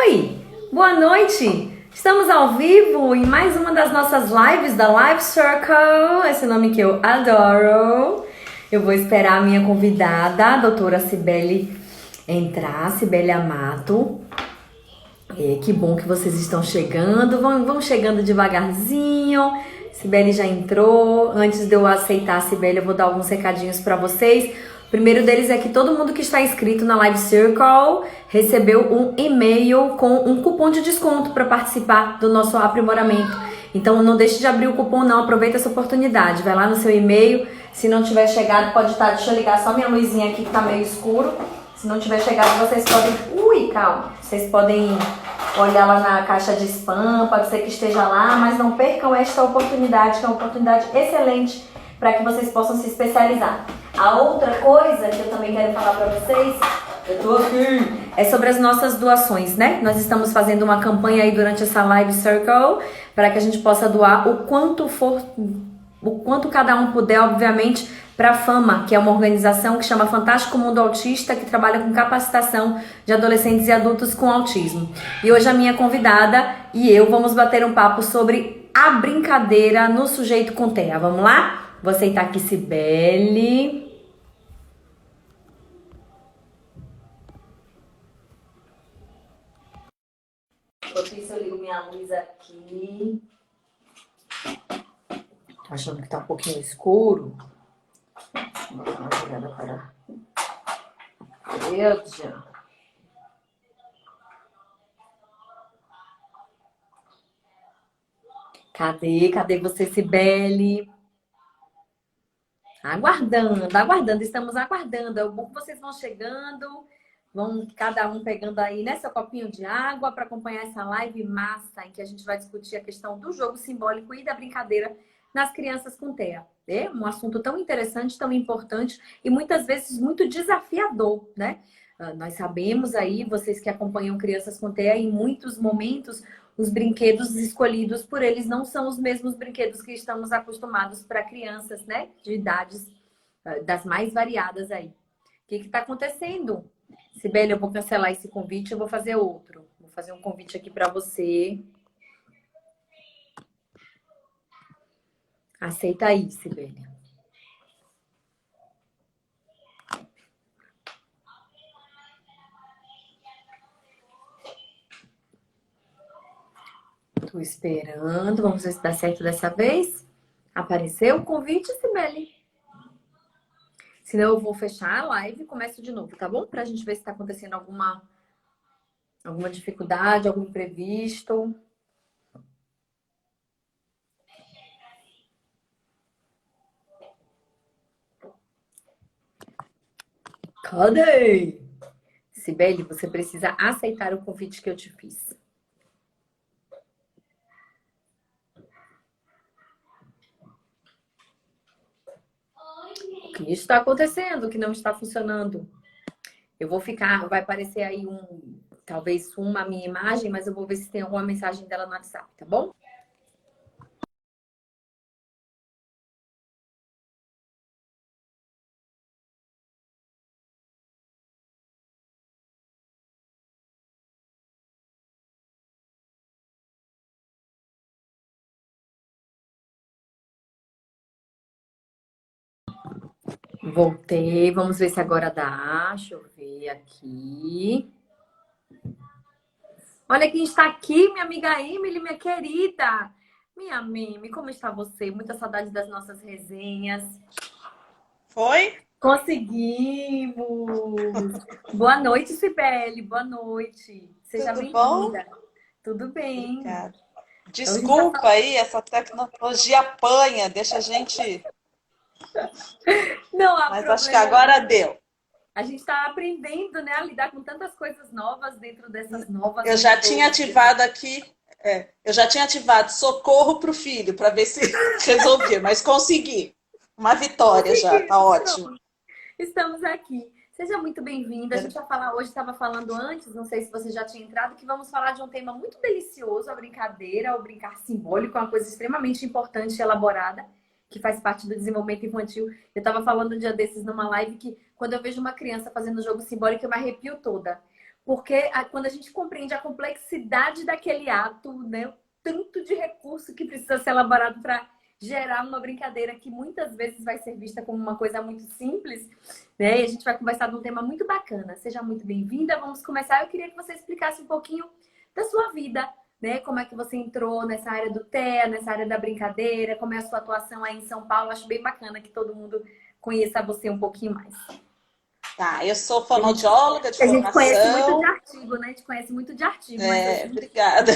Oi, boa noite! Estamos ao vivo em mais uma das nossas lives da Live Circle, esse nome que eu adoro. Eu vou esperar a minha convidada, a doutora Cibele, entrar, Cibele Amato. Que bom que vocês estão chegando, vão chegando devagarzinho. Cibele já entrou. Antes de eu aceitar a Cibele, eu vou dar alguns recadinhos para vocês. O primeiro deles é que todo mundo que está inscrito na Live Circle recebeu um e-mail com um cupom de desconto para participar do nosso aprimoramento. Então não deixe de abrir o cupom não, aproveita essa oportunidade. Vai lá no seu e-mail, se não tiver chegado pode estar, deixa eu ligar só minha luzinha aqui que tá meio escuro. Se não tiver chegado vocês podem, calma, vocês podem olhar lá na caixa de spam, pode ser que esteja lá, mas não percam esta oportunidade, que é uma oportunidade excelente para que vocês possam se especializar. A outra coisa que eu também quero falar para vocês, eu tô aqui, é sobre as nossas doações, né? Nós estamos fazendo uma campanha aí durante essa Live Circle para que a gente possa doar o quanto cada um puder, obviamente, para a FAMA, que é uma organização que chama Fantástico Mundo Autista, que trabalha com capacitação de adolescentes e adultos com autismo. E hoje a minha convidada e eu vamos bater um papo sobre a brincadeira no sujeito com TEA. Vamos lá? Vou aceitar aqui Cibele. Enquanto isso, eu ligo minha luz aqui. Tô achando que tá um pouquinho escuro. Vou dar uma jogada para verde. Cadê você, Cibele? Aguardando, estamos aguardando. É bom que vocês vão chegando, vão cada um pegando aí, né, seu copinho de água para acompanhar essa live massa em que a gente vai discutir a questão do jogo simbólico e da brincadeira nas crianças com TEA. É um assunto tão interessante, tão importante e muitas vezes muito desafiador, né? Nós sabemos aí, vocês que acompanham crianças com TEA, em muitos momentos os brinquedos escolhidos por eles não são os mesmos brinquedos que estamos acostumados para crianças, né? De idades das mais variadas aí. O que está acontecendo? Cibele, eu vou cancelar esse convite, eu vou fazer outro. Vou fazer um convite aqui para você. Aceita aí, Cibele. Tô esperando. Vamos ver se dá certo dessa vez. Apareceu o convite, Cibele? Senão eu vou fechar a live e começo de novo, tá bom? Pra gente ver se tá acontecendo alguma dificuldade, algum imprevisto. Cadê? Cibele, você precisa aceitar o convite que eu te fiz. O que está acontecendo? O que não está funcionando? Eu vou ficar, vai aparecer aí talvez uma minha imagem, mas eu vou ver se tem alguma mensagem dela no WhatsApp, tá bom? Voltei, vamos ver se agora dá. Deixa eu ver aqui. Olha quem está aqui, minha amiga Emily, minha querida. Minha Mimi, como está você? Muita saudade das nossas resenhas. Foi? Conseguimos! Boa noite, Cibele. Boa noite. Seja Tudo bom? bem-vinda. Tudo bem? Obrigada. Hoje tá... Desculpa aí, essa tecnologia apanha, deixa a gente... Não há Mas problema. acho que agora deu. A gente está aprendendo, né, a lidar com tantas coisas novas dentro dessas novas... Eu já tinha ativado aqui, eu já tinha ativado socorro para o filho, para ver se resolvia, mas consegui. Uma vitória já, tá ótimo. Estamos aqui. Seja muito bem-vinda. A gente vai falar hoje, estava falando antes, não sei se você já tinha entrado, que vamos falar de um tema muito delicioso, a brincadeira, o brincar simbólico, uma coisa extremamente importante e elaborada, que faz parte do desenvolvimento infantil. Eu estava falando um dia desses numa live que quando eu vejo uma criança fazendo jogo simbólico, eu me arrepio toda. Porque quando a gente compreende a complexidade daquele ato, né, o tanto de recurso que precisa ser elaborado para gerar uma brincadeira que muitas vezes vai ser vista como uma coisa muito simples, né? E a gente vai conversar de um tema muito bacana. Seja muito bem-vinda. Vamos começar. Eu queria que você explicasse um pouquinho da sua vida, né? Como é que você entrou nessa área do TEA, nessa área da brincadeira, como é a sua atuação aí em São Paulo. Acho bem bacana que todo mundo conheça você um pouquinho mais. Tá, eu sou A gente, fonoaudióloga de a gente conhece muito de formação. artigo, né? A gente conhece muito de artigo, mas assim, Obrigada.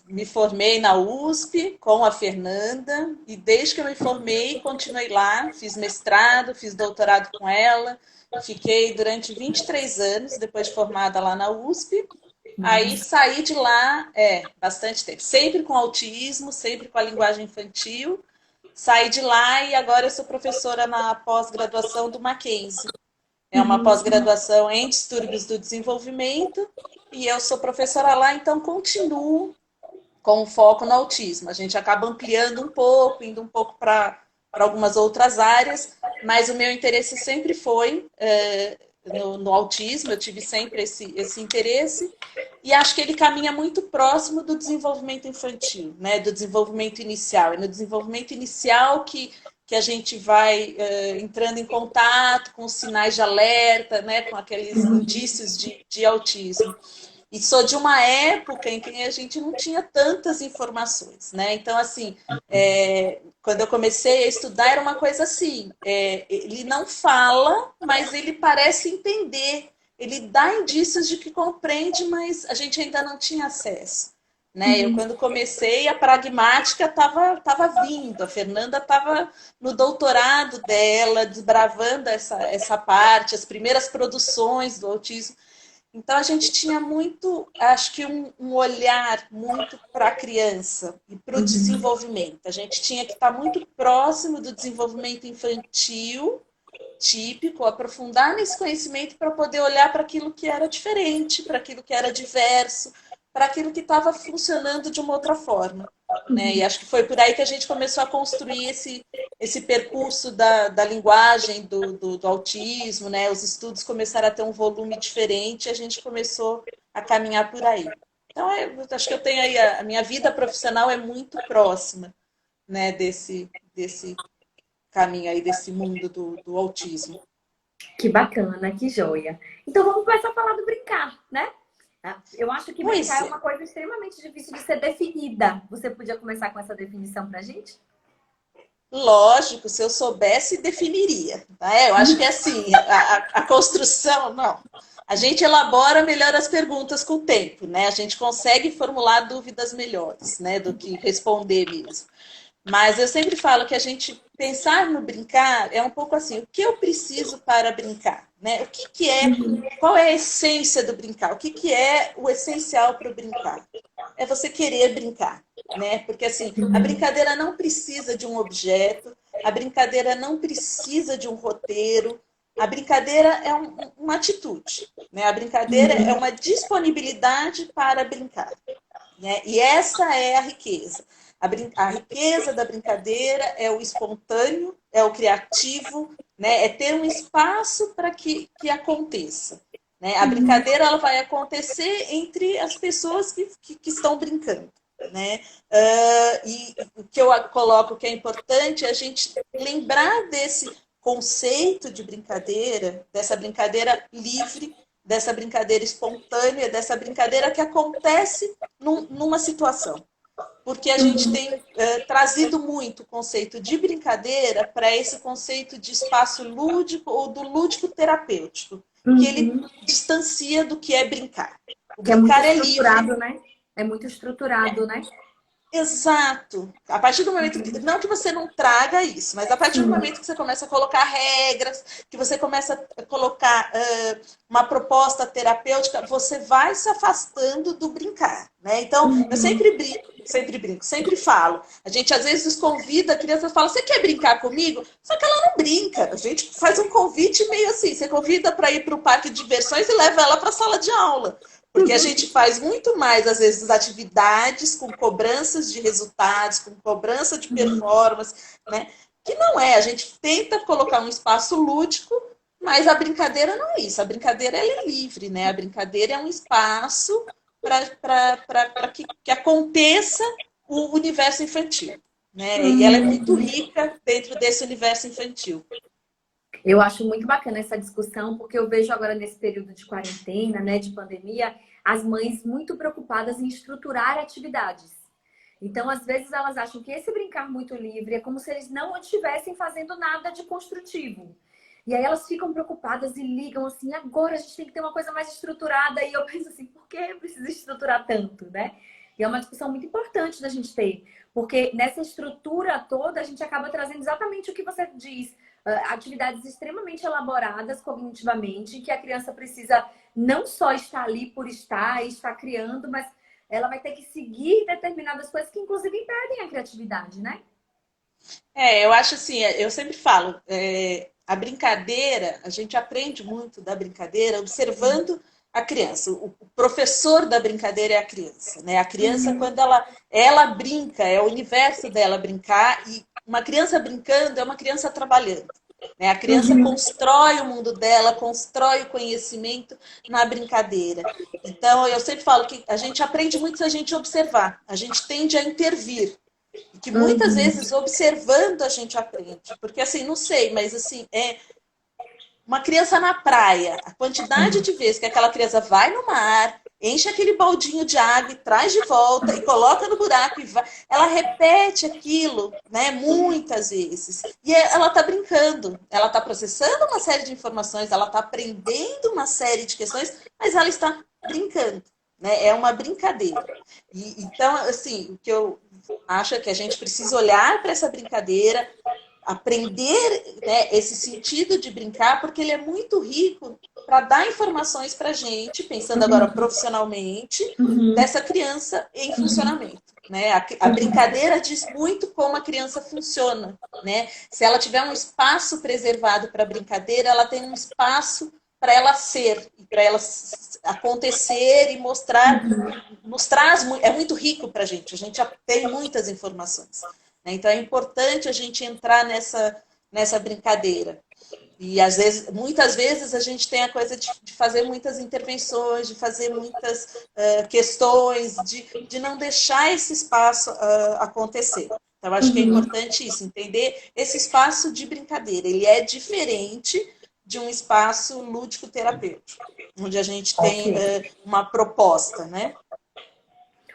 Me formei na USP com a Fernanda e desde que eu me formei, continuei lá, fiz mestrado, fiz doutorado com ela, fiquei durante 23 anos depois de formada lá na USP. Aí saí de lá, bastante tempo, sempre com autismo, sempre com a linguagem infantil. Saí de lá e agora eu sou professora na pós-graduação do Mackenzie. É uma pós-graduação em distúrbios do desenvolvimento e eu sou professora lá, então continuo com foco no autismo. A gente acaba ampliando um pouco, indo um pouco para algumas outras áreas, mas o meu interesse sempre foi no autismo, eu tive sempre esse interesse, e acho que ele caminha muito próximo do desenvolvimento infantil, né? Do desenvolvimento inicial. É no desenvolvimento inicial que a gente vai entrando em contato com os sinais de alerta, né? Com aqueles indícios de autismo. E sou de uma época em que a gente não tinha tantas informações, né? Então, assim, quando eu comecei a estudar, era uma coisa assim: ele não fala, mas ele parece entender. Ele dá indícios de que compreende, mas a gente ainda não tinha acesso. Né? Eu, quando comecei, a pragmática estava vindo, a Fernanda estava no doutorado dela, desbravando essa parte, as primeiras produções do autismo. Então, a gente tinha muito, acho que um olhar muito para a criança e para o desenvolvimento. A gente tinha que estar muito próximo do desenvolvimento infantil, típico, aprofundar nesse conhecimento para poder olhar para aquilo que era diferente, para aquilo que era diverso, para aquilo que estava funcionando de uma outra forma. Né? E acho que foi por aí que a gente começou a construir esse percurso da linguagem, do autismo, né? Os estudos começaram a ter um volume diferente e a gente começou a caminhar por aí. Então, acho que eu tenho aí, a minha vida profissional é muito próxima, né, desse caminho aí, desse mundo do autismo. que bacana, que joia. Então vamos começar a falar do brincar, né? Eu acho que brincar Pois é é. uma coisa extremamente difícil de ser definida. Você podia começar com essa definição pra gente? Lógico, se eu soubesse, definiria. Tá? Eu acho que é assim, a construção, não. A gente elabora melhor as perguntas com o tempo, né? A gente consegue formular dúvidas melhores, né? Do que responder mesmo. Mas eu sempre falo que a gente pensar no brincar é um pouco assim, o que eu preciso para brincar? Né? Qual é a essência do brincar? O que é o essencial para o brincar? É você querer brincar, né? Porque assim, a brincadeira não precisa de um objeto, a brincadeira não precisa de um roteiro, a brincadeira é uma atitude, né? A brincadeira é uma disponibilidade para brincar, né? E essa é a riqueza. A riqueza da brincadeira é o espontâneo, é o criativo, né? É ter um espaço para que aconteça. Né? A brincadeira ela vai acontecer entre as pessoas que estão brincando. Né? E o que eu coloco que é importante é a gente lembrar desse conceito de brincadeira, dessa brincadeira livre, dessa brincadeira espontânea, dessa brincadeira que acontece numa situação. Porque a gente tem trazido muito o conceito de brincadeira para esse conceito de espaço lúdico ou do lúdico terapêutico, que ele distancia do que é brincar. O Que é muito brincar é livre. estruturado, né? É muito estruturado, né? Exato. A partir do momento que, não que você não traga isso, mas a partir do momento que você começa a colocar regras, que você começa a colocar uma proposta terapêutica, você vai se afastando do brincar, né? Então, eu sempre falo. A gente às vezes convida, a criança fala: "Você quer brincar comigo?" Só que ela não brinca. A gente faz um convite meio assim, você convida para ir para o parque de diversões e leva ela para a sala de aula. Porque a gente faz muito mais, às vezes, atividades com cobranças de resultados, com cobrança de performance, né? Que não é. A gente tenta colocar um espaço lúdico Mas a brincadeira não é isso. A brincadeira ela é livre, né? A brincadeira é um espaço para que aconteça o universo infantil, né? E ela é muito Hum. rica dentro desse universo infantil. Eu acho muito bacana essa discussão, porque eu vejo agora nesse período de quarentena, né, de pandemia, as mães muito preocupadas em estruturar atividades. Então, às vezes, elas acham que esse brincar muito livre é como se eles não estivessem fazendo nada de construtivo. E aí elas ficam preocupadas e ligam assim, agora a gente tem que ter uma coisa mais estruturada. E eu penso assim, por que precisa estruturar tanto, né? E é uma discussão muito importante da gente ter, porque nessa estrutura toda a gente acaba trazendo exatamente o que você diz, atividades extremamente elaboradas cognitivamente, que a criança precisa não só estar ali por estar e estar criando, mas ela vai ter que seguir determinadas coisas que, inclusive, impedem a criatividade, né? Eu acho assim, eu sempre falo, a brincadeira, a gente aprende muito da brincadeira observando a criança. O professor da brincadeira é a criança, né? A criança, quando ela brinca, é o universo dela brincar, e uma criança brincando é uma criança trabalhando. Né? A criança constrói o mundo dela, constrói o conhecimento na brincadeira. Então, eu sempre falo que a gente aprende muito se a gente observar, a gente tende a intervir. E que muitas Uhum. vezes observando a gente aprende. Porque assim, não sei, mas assim, uma criança na praia, a quantidade de vezes que aquela criança vai no mar, enche aquele baldinho de água e traz de volta e coloca no buraco e vai, ela repete aquilo, né, muitas vezes. E ela está brincando, ela está processando uma série de informações, ela está aprendendo uma série de questões, mas ela está brincando, né? É uma brincadeira. Então, assim, o que eu acho é que a gente precisa olhar para essa brincadeira, aprender, né, esse sentido de brincar, porque ele é muito rico para dar informações para a gente, pensando agora profissionalmente, Uhum. dessa criança em funcionamento. Né? A brincadeira diz muito como a criança funciona. Né? Se ela tiver um espaço preservado para a brincadeira, ela tem um espaço para ela ser, para ela acontecer e mostrar. Nos traz, é muito rico para a gente já tem muitas informações. Né? Então é importante a gente entrar nessa brincadeira. E às vezes, muitas vezes a gente tem a coisa de fazer muitas intervenções, de fazer muitas questões, de não deixar esse espaço acontecer. Então, acho que é Uhum. importante isso, entender esse espaço de brincadeira. Ele é diferente de um espaço lúdico-terapêutico, onde a gente Ok. tem uma proposta, né?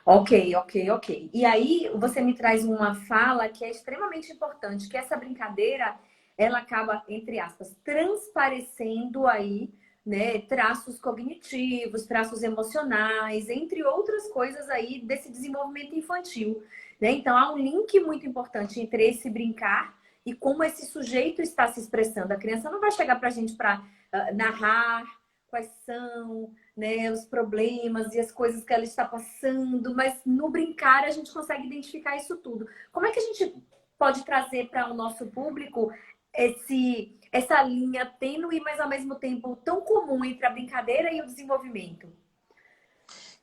Ok, ok, ok. E aí você me traz uma fala que é extremamente importante, que essa brincadeira, ela acaba, entre aspas, transparecendo aí, né, traços cognitivos, traços emocionais, entre outras coisas aí desse desenvolvimento infantil, né? Então há um link muito importante entre esse brincar e como esse sujeito está se expressando. A criança não vai chegar para a gente para narrar quais são, né, os problemas e as coisas que ela está passando, mas no brincar a gente consegue identificar isso tudo. Como é que a gente pode trazer para o nosso público essa linha tênue, mas ao mesmo tempo tão comum entre a brincadeira e o desenvolvimento?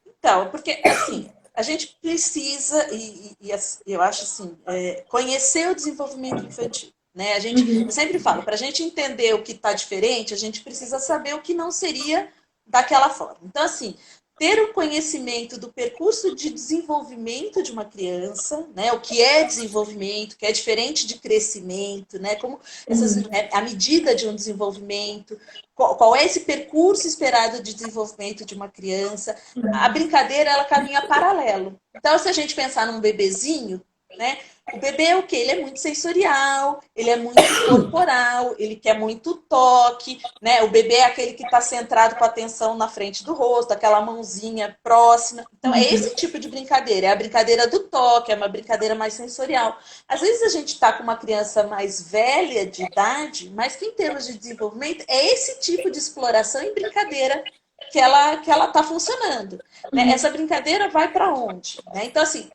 Então, porque assim, a gente precisa, eu acho assim, conhecer o desenvolvimento infantil. Né? Eu sempre falo, para a gente entender o que está diferente, a gente precisa saber o que não seria daquela forma. Então, assim, ter o conhecimento do percurso de desenvolvimento de uma criança, né? O que é desenvolvimento, que é diferente de crescimento, né? Como a medida de um desenvolvimento, qual é esse percurso esperado de desenvolvimento de uma criança. A brincadeira, ela caminha paralelo. Então, se a gente pensar num bebezinho, né? O bebê é o quê? Ele é muito sensorial, ele é muito corporal, ele quer muito toque, né? O bebê é aquele que está centrado com a atenção na frente do rosto, aquela mãozinha próxima. Então, é esse tipo de brincadeira, é a brincadeira do toque, é uma brincadeira mais sensorial. Às vezes a gente está com uma criança mais velha de idade, mas que em termos de desenvolvimento, é esse tipo de exploração e brincadeira que ela está funcionando. Né? Essa brincadeira vai para onde? Né? Então, assim,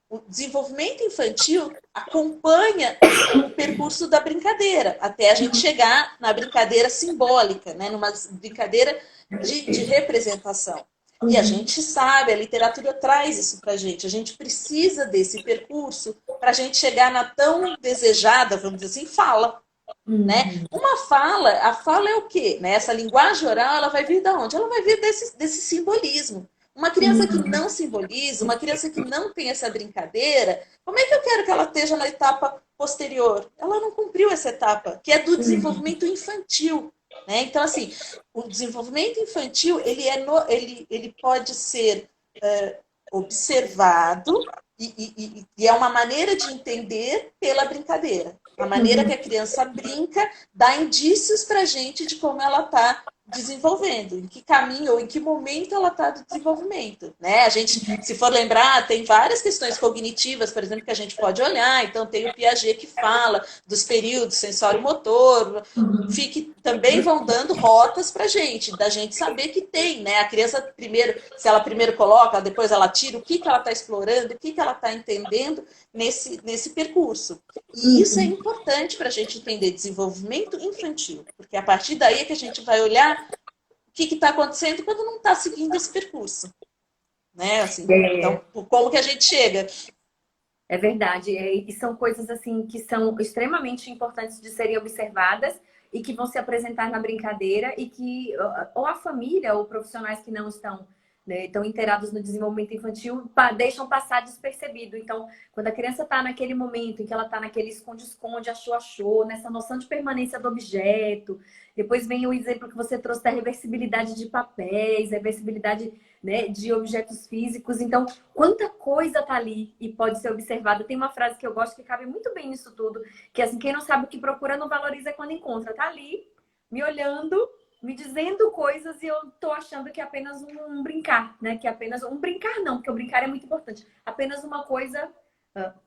o desenvolvimento infantil acompanha o percurso da brincadeira, até a gente chegar na brincadeira simbólica, né? Numa brincadeira de representação. E a gente sabe, a literatura traz isso para a gente precisa desse percurso para a gente chegar na tão desejada, vamos dizer assim, fala. Né? Uhum. A fala é o quê? Né? Essa linguagem oral, ela vai vir de onde? Ela vai vir desse simbolismo. Uma criança que Uhum. não simboliza, uma criança que não tem essa brincadeira, como é que eu quero que ela esteja na etapa posterior? Ela não cumpriu essa etapa, que é do Uhum. desenvolvimento infantil. Né? Então, assim, o desenvolvimento infantil, ele pode ser observado e é uma maneira de entender pela brincadeira. A maneira que Uhum. a criança brinca dá indícios para a gente de como ela está desenvolvendo, em que caminho ou em que momento ela está do desenvolvimento. Né? A gente, se for lembrar, tem várias questões cognitivas, por exemplo, que a gente pode olhar. Então, tem o Piaget que fala dos períodos sensório-motor, Uhum. que também vão dando rotas para a gente, da gente saber que tem, né? A criança primeiro, se ela primeiro coloca, depois ela tira, o que ela está explorando, o que ela está entendendo nesse percurso. E isso é Uhum. importante para a gente entender desenvolvimento infantil, porque a partir daí é que a gente vai olhar o que está acontecendo quando não está seguindo esse percurso, né? Assim, então, É, como que a gente chega? é verdade. E são coisas assim que são extremamente importantes de serem observadas e que vão se apresentar na brincadeira e que ou a família ou profissionais que não estão, né, estão inteirados no desenvolvimento infantil deixam passar despercebido. Então, quando a criança está naquele momento em que ela está naquele esconde-esconde, achou-achou, nessa noção de permanência do objeto, depois vem o exemplo que você trouxe da reversibilidade de papéis, reversibilidade, né, de objetos físicos. Então, quanta coisa tá ali e pode ser observada. Tem uma frase que eu gosto que cabe muito bem nisso tudo, que é assim, quem não sabe o que procura não valoriza quando encontra. Tá ali, me olhando, me dizendo coisas e eu tô achando que é apenas um brincar, né? Que é apenas um brincar não, porque o brincar é muito importante. Apenas uma coisa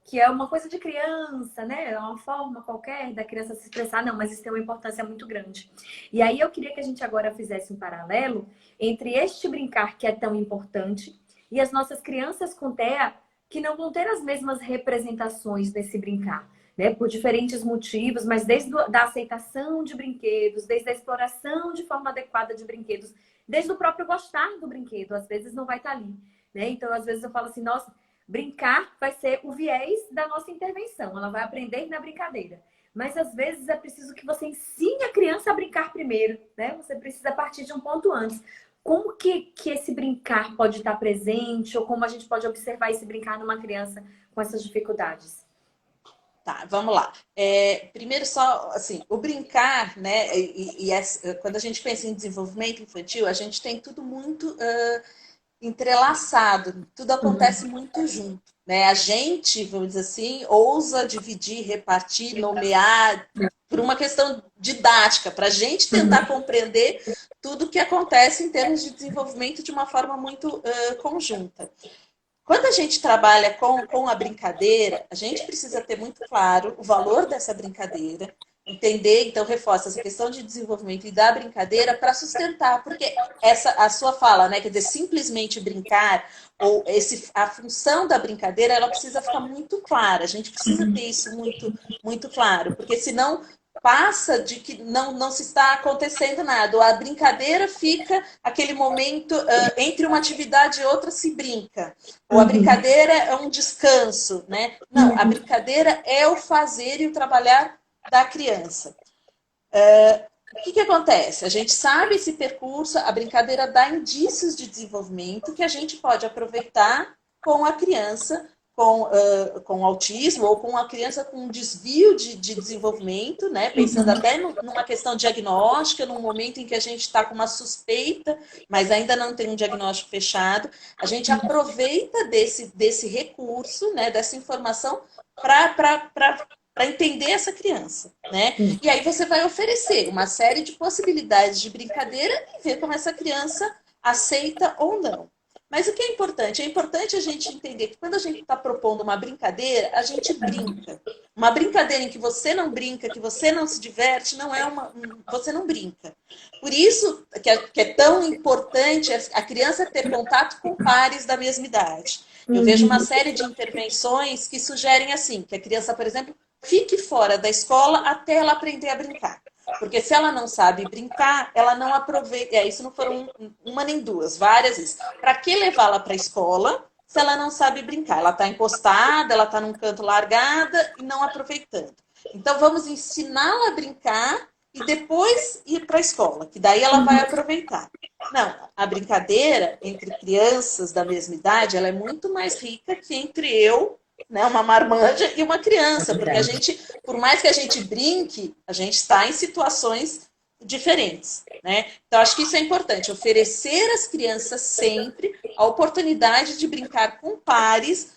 que é uma coisa de criança, né? É uma forma qualquer da criança se expressar. Não, mas isso tem uma importância muito grande. E aí eu queria que a gente agora fizesse um paralelo entre este brincar que é tão importante e as nossas crianças com TEA que não vão ter as mesmas representações desse brincar, né? Por diferentes motivos, mas desde a aceitação de brinquedos, desde a exploração de forma adequada de brinquedos, desde o próprio gostar do brinquedo, às vezes não vai estar ali, né? Então, às vezes eu falo assim, nossa, brincar vai ser o viés da nossa intervenção, ela vai aprender na brincadeira. Mas às vezes é preciso que você ensine a criança a brincar primeiro, né? Você precisa partir de um ponto antes. Como que esse brincar pode estar presente, ou como a gente pode observar esse brincar numa criança com essas dificuldades? Tá, vamos lá. Primeiro só, assim, o brincar, né? Quando a gente pensa em desenvolvimento infantil, a gente tem tudo muito entrelaçado, tudo acontece Uhum. muito junto. Né? A gente, vamos dizer assim, ousa dividir, repartir, nomear, por uma questão didática, para a gente tentar Uhum. compreender tudo o que acontece em termos de desenvolvimento de uma forma muito conjunta. Quando a gente trabalha com a brincadeira, a gente precisa ter muito claro o valor dessa brincadeira, entender, então reforça essa questão de desenvolvimento e da brincadeira para sustentar, porque essa a sua fala, né, quer dizer, simplesmente brincar ou a função da brincadeira, ela precisa ficar muito clara. A gente precisa ter isso muito claro, porque senão passa de que não se está acontecendo nada. A brincadeira fica aquele momento entre uma atividade e outra se brinca. Ou a Uhum. brincadeira é um descanso, né? Não, a Uhum. brincadeira é o fazer e o trabalhar da criança. O que acontece? A gente sabe esse percurso, a brincadeira dá indícios de desenvolvimento que a gente pode aproveitar com a criança com autismo ou com a criança com um desvio de desenvolvimento, né? Pensando Uhum. até numa questão diagnóstica, num momento em que a gente está com uma suspeita, mas ainda não tem um diagnóstico fechado, a gente aproveita desse recurso, né? Dessa informação para entender essa criança, né? E aí você vai oferecer uma série de possibilidades de brincadeira e ver como essa criança aceita ou não. Mas o que é importante? É importante a gente entender que quando a gente está propondo uma brincadeira, a gente brinca. Uma brincadeira em que você não brinca, que você não se diverte, não é uma. Você não brinca. Por isso que é tão importante a criança ter contato com pares da mesma idade. Eu vejo uma Uhum. série de intervenções que sugerem assim, que a criança, por exemplo, fique fora da escola até ela aprender a brincar. Porque se ela não sabe brincar, ela não aproveita. Isso não foram uma nem duas, várias vezes. Para que levá-la para a escola se ela não sabe brincar? Ela está encostada, ela está num canto largada e não aproveitando. Então, vamos ensiná-la a brincar e depois ir para a escola, que daí ela vai aproveitar. Não, a brincadeira entre crianças da mesma idade, ela é muito mais rica que entre eu, né, uma marmanja e uma É criança, porque a verdade. gente, por mais que a gente brinque, a gente está em situações diferentes, né? Então, acho que isso é importante, oferecer às crianças sempre a oportunidade de brincar com pares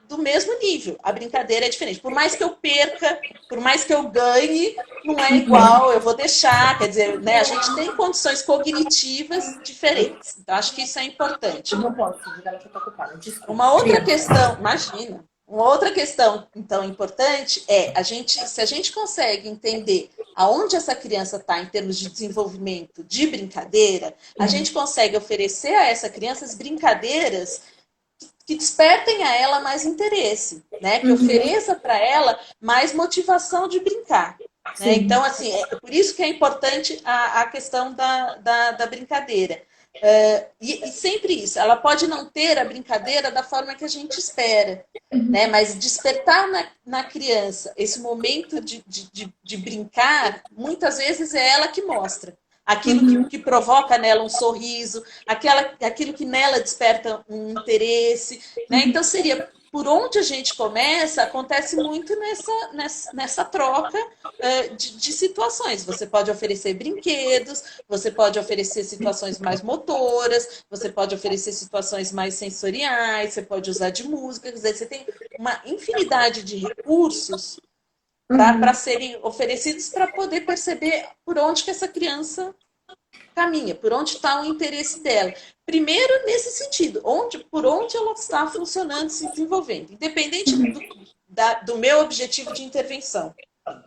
do mesmo nível. A brincadeira é diferente. Por mais que eu perca, por mais que eu ganhe, não é igual, eu vou deixar. Quer dizer, né, a gente tem condições cognitivas diferentes. Então, acho que isso é importante. Não posso, ela está ocupada. Desculpa. Uma outra Criança. questão, imagina, uma outra questão, então, importante é se a gente consegue entender aonde essa criança está em termos de desenvolvimento de brincadeira, a gente consegue oferecer a essa criança as brincadeiras que despertem a ela mais interesse, né? Que ofereça para ela mais motivação de brincar. Né? Sim. Então, assim, é por isso que é importante a questão da brincadeira. E sempre isso, ela pode não ter a brincadeira da forma que a gente espera, né? Mas despertar na criança esse momento de brincar, muitas vezes é ela que mostra. Aquilo que provoca nela um sorriso, aquilo que nela desperta um interesse. Né? Então, seria por onde a gente começa, acontece muito nessa troca de situações. Você pode oferecer brinquedos, você pode oferecer situações mais motoras, você pode oferecer situações mais sensoriais, você pode usar de música, quer dizer, você tem uma infinidade de recursos para serem oferecidos para poder perceber por onde que essa criança caminha, por onde está o interesse dela. Primeiro, nesse sentido, por onde ela está funcionando, se desenvolvendo, independente do meu objetivo de intervenção.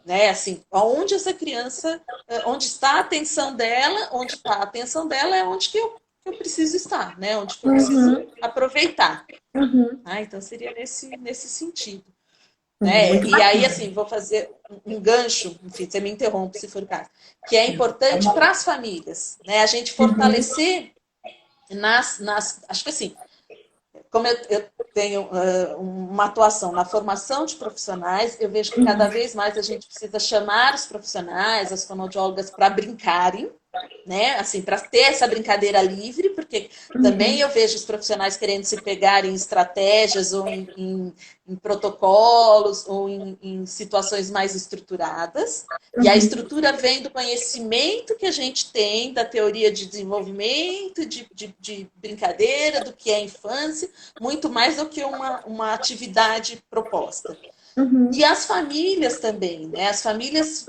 Né? Assim, onde essa criança, onde está a atenção dela, onde está a atenção dela é onde que eu preciso estar, né? Onde que eu preciso aproveitar. Então, seria nesse sentido. Né? Muito E aí, bacana. assim, vou fazer um gancho, enfim, você me interrompe se for o caso, que é importante para as famílias, né? A gente fortalecer acho que assim, como eu tenho uma atuação na formação de profissionais, eu vejo que cada vez mais a gente precisa chamar os profissionais, as fonoaudiólogas, para brincarem, né? Assim, para ter essa brincadeira livre, porque também eu vejo os profissionais querendo se pegar em estratégias ou em protocolos ou em situações mais estruturadas. E a estrutura vem do conhecimento que a gente tem da teoria de desenvolvimento, de brincadeira, do que é infância, muito mais do que uma atividade proposta. E as famílias também, né? As famílias,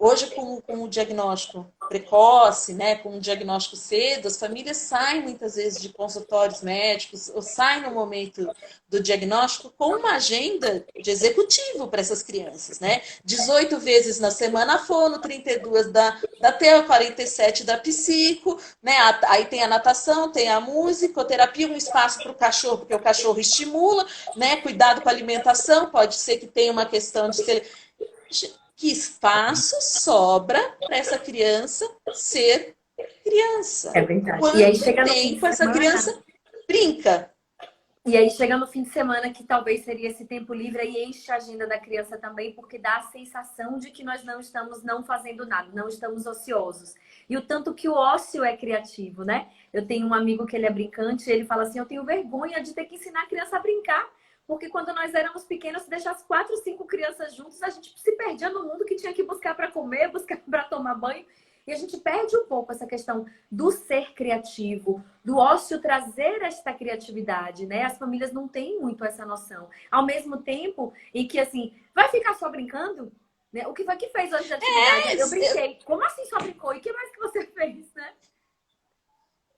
hoje com o diagnóstico precoce, né? Com o diagnóstico cedo, as famílias saem muitas vezes de consultórios médicos ou saem no momento do diagnóstico com uma agenda de executivo para essas crianças, né? 18 vezes na semana fono, 32 da TEO, 47 da psico, né? Aí tem a natação, tem a musicoterapia, um espaço para o cachorro, porque o cachorro estimula, né? Cuidado com a alimentação, pode ser que tenha uma questão de que espaço sobra para essa criança ser criança? É verdade. E aí Quanto chega no fim de tempo essa semana. criança brinca? E aí chega no fim de semana que talvez seria esse tempo livre e enche a agenda da criança também, porque dá a sensação de que nós não estamos não fazendo nada, não estamos ociosos. E o tanto que o ócio é criativo, né? Eu tenho um amigo que ele é brincante, ele fala assim, eu tenho vergonha de ter que ensinar a criança a brincar, porque quando nós éramos pequenos, se deixasse 4, 5 crianças juntas, a gente se perdia no mundo que tinha que buscar para comer, buscar para tomar banho. E a gente perde um pouco essa questão do ser criativo, do ócio trazer esta criatividade, né? As famílias não têm muito essa noção. Ao mesmo tempo em que, assim, vai ficar só brincando? Né? O que foi que fez hoje de atividade? Eu brinquei. Como assim só brincou? E o que mais que você fez, né?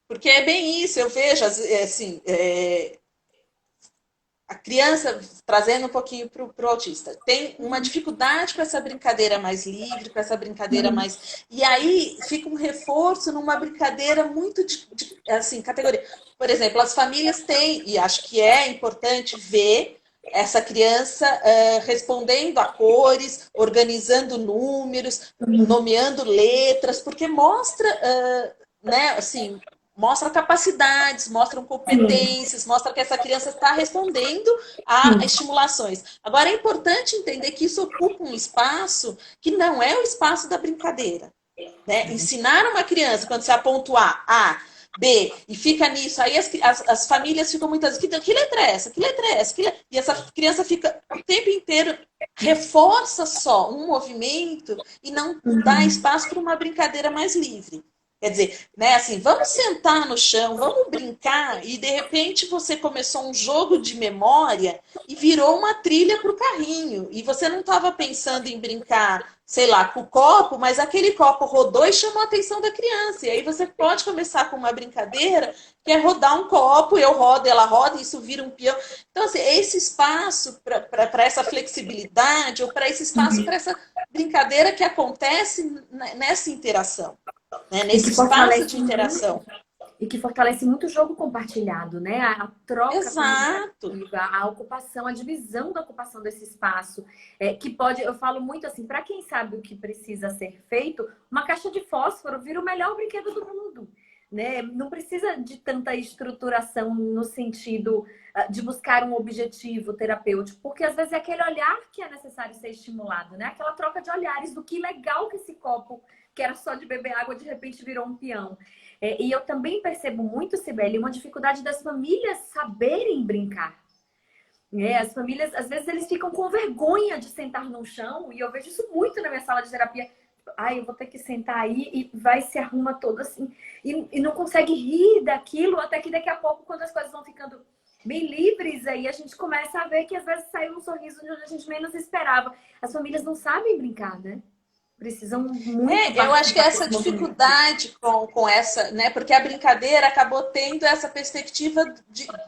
Porque é bem isso, eu vejo, assim, a criança, trazendo um pouquinho para o autista, tem uma dificuldade com essa brincadeira mais livre, com essa brincadeira mais... E aí fica um reforço numa brincadeira muito assim, categoria. Por exemplo, as famílias têm, e acho que é importante ver essa criança respondendo a cores, organizando números, nomeando letras, porque mostra, né, assim, mostra capacidades, mostram competências, mostra que essa criança está respondendo a estimulações. Agora, é importante entender que isso ocupa um espaço que não é o espaço da brincadeira. Né? Ensinar uma criança, quando você aponta A, B, e fica nisso, aí as famílias ficam muitas vezes, que letra é essa? Que letra é essa? E essa criança fica o tempo inteiro, reforça só um movimento e não dá espaço para uma brincadeira mais livre. Quer dizer, né, assim, vamos sentar no chão, vamos brincar, e de repente você começou um jogo de memória e virou uma trilha para o carrinho. E você não estava pensando em brincar, sei lá, com o copo, mas aquele copo rodou e chamou a atenção da criança. E aí você pode começar com uma brincadeira que é rodar um copo, eu rodo, ela roda, e isso vira um peão. Então, assim, esse espaço para essa flexibilidade, ou para esse espaço para essa brincadeira que acontece nessa interação. Né? Nesse espaço de interação. E que fortalece muito o jogo compartilhado, né? A troca, exato, a ocupação, a divisão da ocupação desse espaço. Que pode, eu falo muito assim, para quem sabe o que precisa ser feito, uma caixa de fósforo vira o melhor brinquedo do mundo. Né? Não precisa de tanta estruturação no sentido de buscar um objetivo terapêutico, porque às vezes é aquele olhar que é necessário ser estimulado, né? Aquela troca de olhares do que legal que esse copo, que era só de beber água, de repente virou um peão. E eu também percebo muito, Cibele, uma dificuldade das famílias saberem brincar. As famílias, às vezes, eles ficam com vergonha de sentar no chão, e eu vejo isso muito na minha sala de terapia. Eu vou ter que sentar aí, e vai se arruma todo assim, e não consegue rir daquilo, até que daqui a pouco, quando as coisas vão ficando bem livres, aí a gente começa a ver que às vezes sai um sorriso de onde a gente menos esperava. As famílias não sabem brincar, né? Precisam muito. Eu acho que essa dificuldade com essa, né? Porque a brincadeira acabou tendo essa perspectiva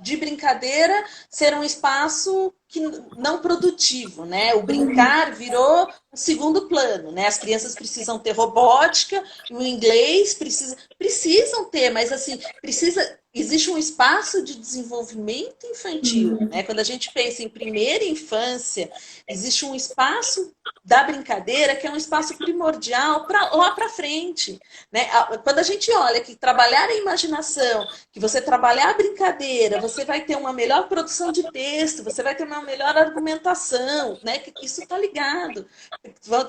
de brincadeira ser um espaço que não produtivo, né? O brincar virou um segundo plano, né? As crianças precisam ter robótica, o inglês precisam ter, mas assim, existe um espaço de desenvolvimento infantil, né? Quando a gente pensa em primeira infância, existe um espaço da brincadeira que é um espaço primordial para lá para frente, né? Quando a gente olha que trabalhar a imaginação, que você trabalhar a brincadeira, você vai ter uma melhor produção de texto, você vai ter uma melhor argumentação, né? Que isso está ligado.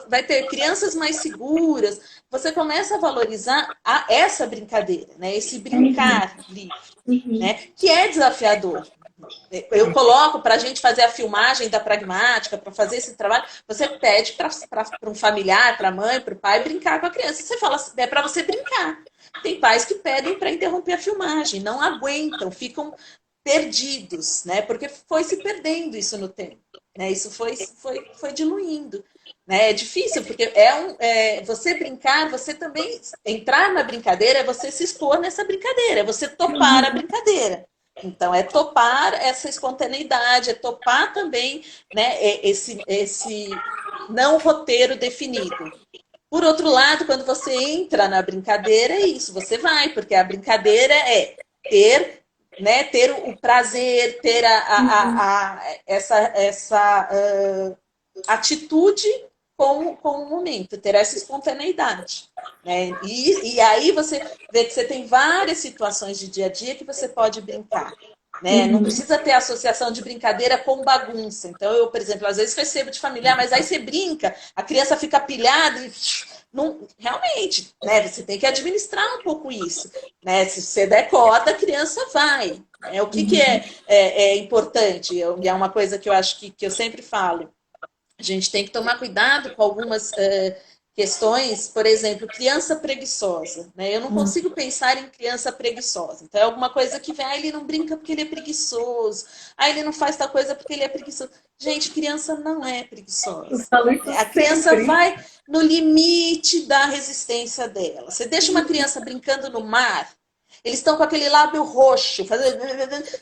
Vai ter crianças mais seguras. Você começa a valorizar essa brincadeira, né? Esse brincar livre, né? Que é desafiador. Eu coloco para a gente fazer a filmagem da pragmática, para fazer esse trabalho, você pede para um familiar, para a mãe, para o pai, brincar com a criança. Você fala, é para você brincar. Tem pais que pedem para interromper a filmagem, não aguentam, ficam perdidos, né? Porque foi se perdendo isso no tempo, né? Isso foi diluindo. Né? É difícil, porque você brincar, você também entrar na brincadeira, é você se expor nessa brincadeira, é você topar a brincadeira. Então, é topar essa espontaneidade, é topar também, né, esse não roteiro definido. Por outro lado, quando você entra na brincadeira, é isso, você vai, porque a brincadeira é ter o prazer, ter essa atitude com o momento, ter essa espontaneidade. Né? E aí você vê que você tem várias situações de dia a dia que você pode brincar. Né? Não precisa ter associação de brincadeira com bagunça. Então, eu, por exemplo, às vezes recebo de familiar, mas aí você brinca, a criança fica pilhada e... Não, realmente, né? Você tem que administrar um pouco isso. Né? Se você der corda, a criança vai. Né? O que é importante? E é uma coisa que eu acho que eu sempre falo. A gente tem que tomar cuidado com algumas questões, por exemplo, criança preguiçosa. Né? Eu não consigo pensar em criança preguiçosa. Então, é alguma coisa que vem, ele não brinca porque ele é preguiçoso, ele não faz tal coisa porque ele é preguiçoso. Gente, criança não é preguiçosa. A criança vai no limite da resistência dela. Você deixa uma criança brincando no mar, eles estão com aquele lábio roxo, fazendo...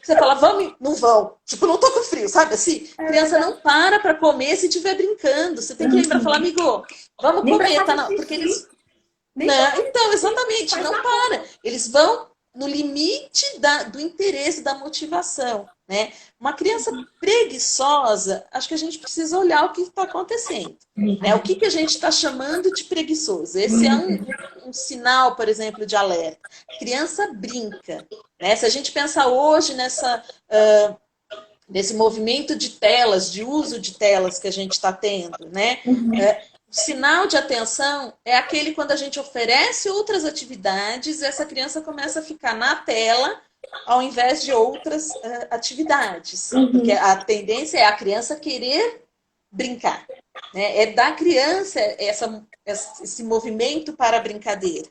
Você fala, vamos? Não vão. Tipo, não tô com frio, sabe assim? A criança não para comer se estiver brincando. Você tem que lembrar, falar, amigo, vamos comer, tá? Não, porque eles... Não, então, exatamente, não para. Eles vão no limite do interesse, da motivação, né? Uma criança preguiçosa, acho que a gente precisa olhar o que está acontecendo, né? O que a gente está chamando de preguiçoso? Esse é um sinal, por exemplo, de alerta. A criança brinca, né? Se a gente pensar hoje nesse movimento de telas, de uso de telas que a gente está tendo, né? O sinal de atenção é aquele quando a gente oferece outras atividades e essa criança começa a ficar na tela ao invés de outras atividades. Porque a tendência é a criança querer brincar, né? É da criança esse movimento para a brincadeira.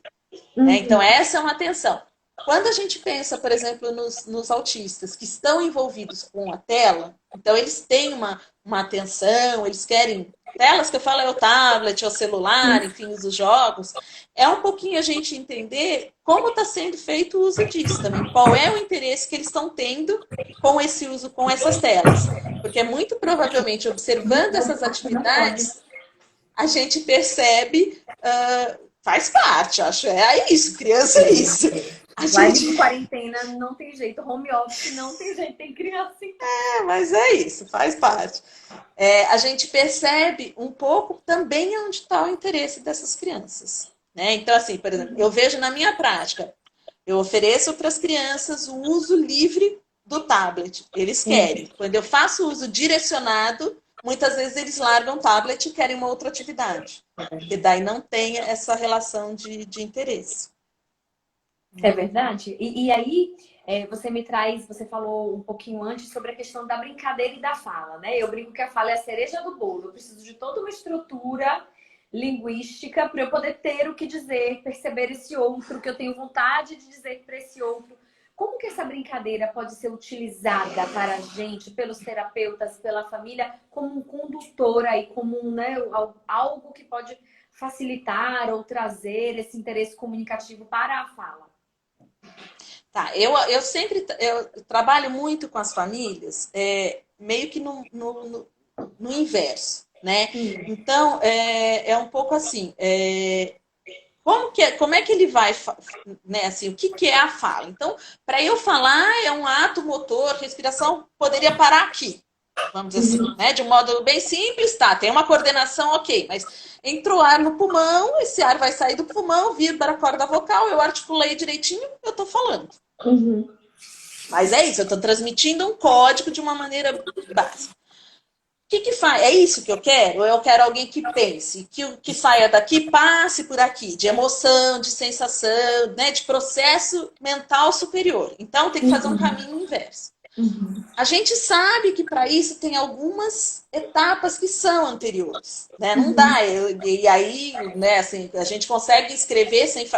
Né? Então, essa é uma atenção. Quando a gente pensa, por exemplo, nos autistas que estão envolvidos com a tela, então eles têm uma atenção, eles querem... Telas que eu falo é o tablet, é o celular, enfim, os jogos. É um pouquinho a gente entender como está sendo feito o uso disso também. Qual é o interesse que eles estão tendo com esse uso, com essas telas. Porque muito provavelmente, observando essas atividades, a gente percebe... faz parte, acho. É isso, criança é isso. Live de quarentena não tem jeito, home office não tem jeito, tem criança. Mas é isso, faz parte. A gente percebe um pouco também onde está o interesse dessas crianças. Né? Então, assim, por exemplo, eu vejo na minha prática, eu ofereço para as crianças o uso livre do tablet. Eles querem. Quando eu faço uso direcionado, muitas vezes eles largam o tablet e querem uma outra atividade. Porque daí não tem essa relação de interesse. É verdade. E aí, você falou um pouquinho antes sobre a questão da brincadeira e da fala, né? Eu brinco que a fala é a cereja do bolo. Eu preciso de toda uma estrutura linguística para eu poder ter o que dizer, perceber esse outro, que eu tenho vontade de dizer para esse outro. Como que essa brincadeira pode ser utilizada para a gente, pelos terapeutas, pela família, como um condutor aí, como algo que pode facilitar ou trazer esse interesse comunicativo para a fala? Tá, eu sempre trabalho muito com as famílias, meio que no inverso, né? Então, é um pouco assim, como é que ele vai, né, assim, o que é a fala? Então, para eu falar, é um ato motor, respiração poderia parar aqui, vamos dizer assim, né? De um modo bem simples, tá, tem uma coordenação, ok, mas entrou ar no pulmão, esse ar vai sair do pulmão, vir para a corda vocal, eu articulei direitinho, eu tô falando. Mas é isso, eu estou transmitindo um código de uma maneira básica. O que faz? É isso que eu quero? Ou eu quero alguém que pense, que o que saia daqui passe por aqui, de emoção, de sensação, né, de processo mental superior. Então tem que fazer um caminho inverso. A gente sabe que para isso tem algumas etapas que são anteriores, né? Não dá. E aí, né, assim, a gente consegue escrever sem...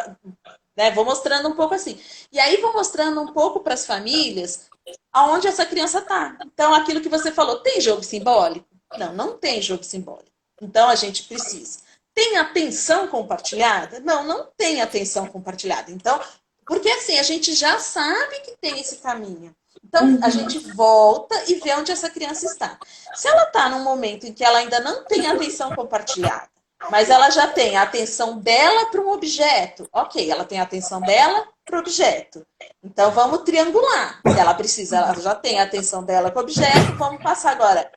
Né? Vou mostrando um pouco assim. E aí vou mostrando um pouco para as famílias aonde essa criança está. Então, aquilo que você falou, tem jogo simbólico? Não, não tem jogo simbólico. Então, a gente precisa. Tem atenção compartilhada? Não, não tem atenção compartilhada. Então, porque assim, a gente já sabe que tem esse caminho. Então, a gente volta e vê onde essa criança está. Se ela está num momento em que ela ainda não tem atenção compartilhada, mas ela já tem a atenção dela para um objeto. Ok, ela tem a atenção dela para o objeto. Então, vamos triangular. Ela já tem a atenção dela para o objeto, vamos passar agora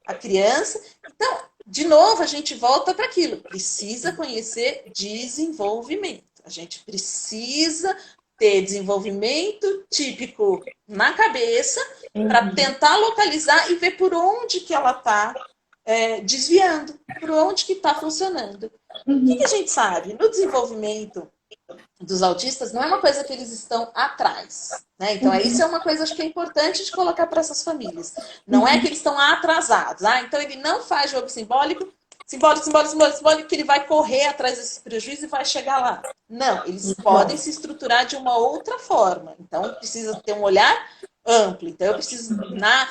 a criança. Então, de novo, a gente volta para aquilo. Precisa conhecer desenvolvimento. A gente precisa ter desenvolvimento típico na cabeça para tentar localizar e ver por onde que ela está desviando, por onde que está funcionando. O que a gente sabe? No desenvolvimento dos autistas, não é uma coisa que eles estão atrás. Né? Então, isso é uma coisa acho que é importante de colocar para essas famílias. Não é que eles estão atrasados. Então, ele não faz jogo simbólico, que ele vai correr atrás desse prejuízo e vai chegar lá. Não, eles podem se estruturar de uma outra forma. Então, precisa ter um olhar amplo. Então, eu preciso, na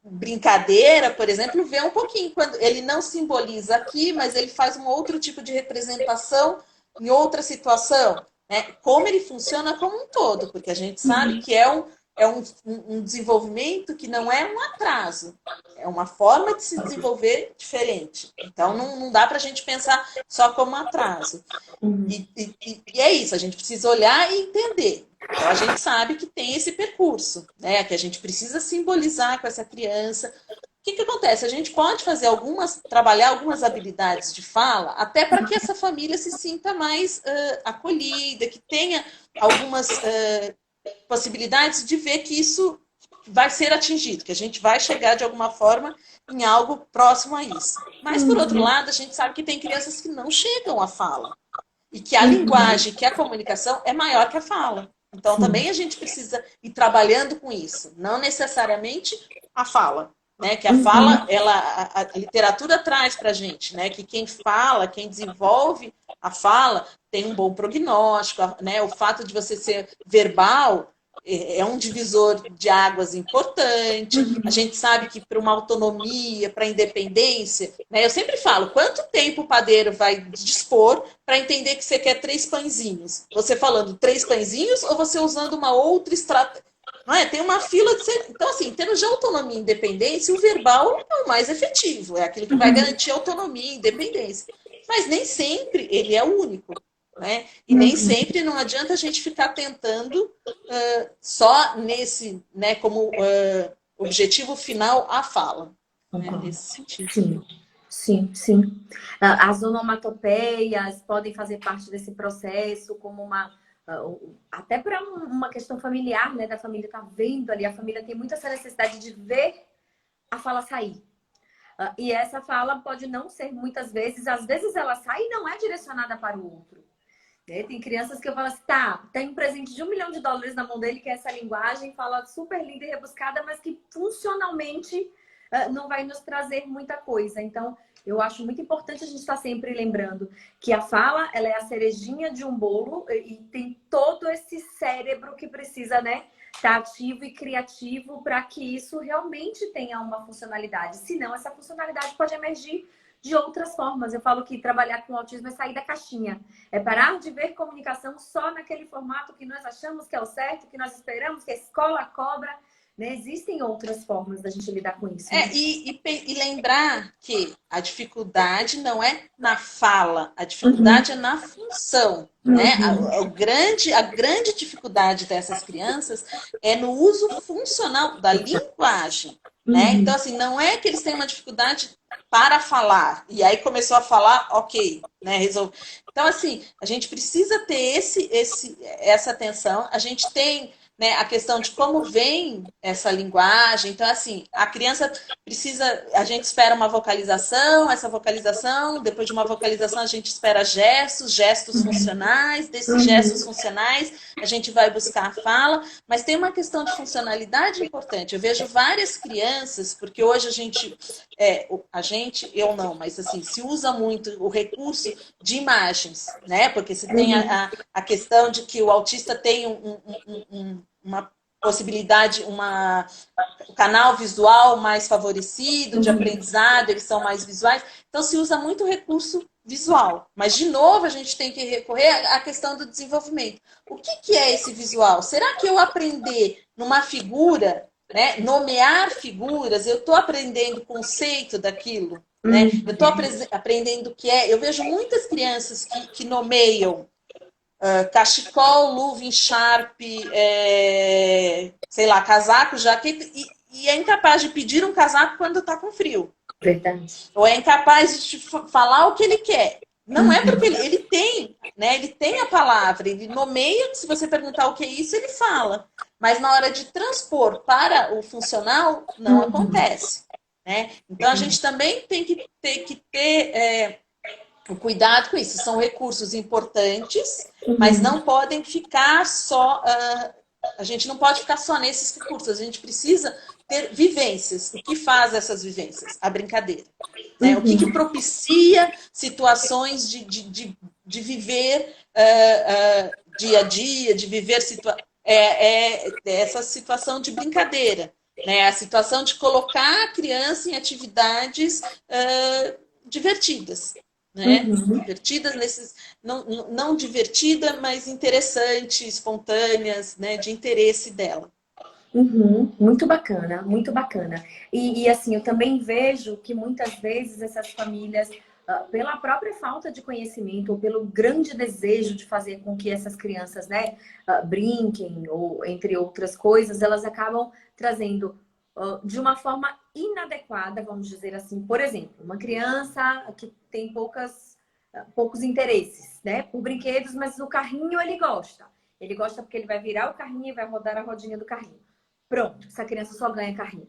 brincadeira, por exemplo, ver um pouquinho. Quando ele não simboliza aqui, mas ele faz um outro tipo de representação em outra situação. Né? Como ele funciona como um todo, porque a gente sabe que é um desenvolvimento que não é um atraso, é uma forma de se desenvolver diferente. Então, não dá para a gente pensar só como um atraso. E é isso, a gente precisa olhar e entender. Então, a gente sabe que tem esse percurso, né? Que a gente precisa simbolizar com essa criança. O que acontece? A gente pode fazer trabalhar algumas habilidades de fala, até para que essa família se sinta mais acolhida, que tenha algumas possibilidades de ver que isso vai ser atingido, que a gente vai chegar de alguma forma em algo próximo a isso. Mas, por outro lado, a gente sabe que tem crianças que não chegam à fala. E que a linguagem, que a comunicação é maior que a fala. Então, também a gente precisa ir trabalhando com isso. Não necessariamente a fala. Né? Que a fala, a literatura traz para a gente, né? Que quem fala, quem desenvolve a fala, tem um bom prognóstico, né? O fato de você ser verbal é um divisor de águas importante. A gente sabe que para uma autonomia, para a independência, né? Eu sempre falo, quanto tempo o padeiro vai dispor para entender que você quer 3 pãezinhos? Você falando 3 pãezinhos ou você usando uma outra estratégia? Não é? Tem uma fila de... Então, assim, em termos de autonomia e independência, o verbal é o mais efetivo, é aquilo que vai garantir autonomia e independência. Mas nem sempre ele é o único. Né? E nem sempre não adianta a gente ficar tentando só nesse, né, como objetivo final a fala. Né? Nesse sentido. Sim. As onomatopeias podem fazer parte desse processo como até para uma questão familiar, né? Da família estar vendo ali, a família tem muita essa necessidade de ver a fala sair. E essa fala pode não ser muitas vezes, às vezes ela sai e não é direcionada para o outro. Tem crianças que eu falo assim, tem um presente de $1 milhão na mão dele, que é essa linguagem, fala super linda e rebuscada, mas que funcionalmente não vai nos trazer muita coisa. Então, eu acho muito importante a gente estar sempre lembrando que a fala, ela é a cerejinha de um bolo e tem todo esse cérebro que precisa, né, estar ativo e criativo para que isso realmente tenha uma funcionalidade. Senão, essa funcionalidade pode emergir de outras formas. Eu falo que trabalhar com autismo é sair da caixinha. É parar de ver comunicação só naquele formato que nós achamos que é o certo, que nós esperamos, que a escola cobra. Né? Existem outras formas da gente lidar com isso. Né? E lembrar que a dificuldade não é na fala, a dificuldade é na função. Né? A grande dificuldade dessas crianças é no uso funcional da linguagem. Né? Então, assim, não é que eles têm uma dificuldade para falar, e aí começou a falar, ok, né, resolve. Então, assim, a gente precisa ter essa atenção, a gente tem, né, a questão de como vem essa linguagem. Então, assim, a criança precisa, a gente espera uma vocalização, essa vocalização, depois de uma vocalização a gente espera gestos funcionais, desses gestos funcionais a gente vai buscar a fala, mas tem uma questão de funcionalidade importante. Eu vejo várias crianças, porque hoje eu não, mas assim, se usa muito o recurso de imagens, né? Porque se tem a questão de que o autista tem uma possibilidade, o canal visual mais favorecido de aprendizado, eles são mais visuais, então se usa muito recurso visual. Mas, de novo, a gente tem que recorrer à questão do desenvolvimento. O que é esse visual? Será que eu aprender numa figura, né, nomear figuras, eu estou aprendendo o conceito daquilo? Né? Eu estou aprendendo o que é. Eu vejo muitas crianças que nomeiam cachecol, luva, encharpe, sei lá, casaco, jaqueta, e é incapaz de pedir um casaco quando está com frio. Verdade. Ou é incapaz de falar o que ele quer. Não é porque ele tem, né? Ele tem a palavra, ele nomeia, se você perguntar o que é isso, ele fala. Mas na hora de transpor para o funcional, não acontece. Né? Então a gente também tem que ter o cuidado com isso. São recursos importantes, mas não podem ficar só... a gente não pode ficar só nesses recursos. A gente precisa ter vivências. O que faz essas vivências? A brincadeira. Né? O que propicia situações de viver dia a dia, de viver essa situação de brincadeira. Né? A situação de colocar a criança em atividades divertidas. Né? Divertidas, não divertida, mas interessante, espontâneas, né? De interesse dela. Uhum, muito bacana, muito bacana. Assim, eu também vejo que muitas vezes essas famílias, pela própria falta de conhecimento ou pelo grande desejo de fazer com que essas crianças, né, brinquem ou entre outras coisas, elas acabam trazendo de uma forma inadequada, vamos dizer assim. Por exemplo, uma criança que tem poucos interesses, né, por brinquedos, mas o carrinho ele gosta. Ele gosta porque ele vai virar o carrinho e vai rodar a rodinha do carrinho. Pronto, essa criança só ganha carrinho.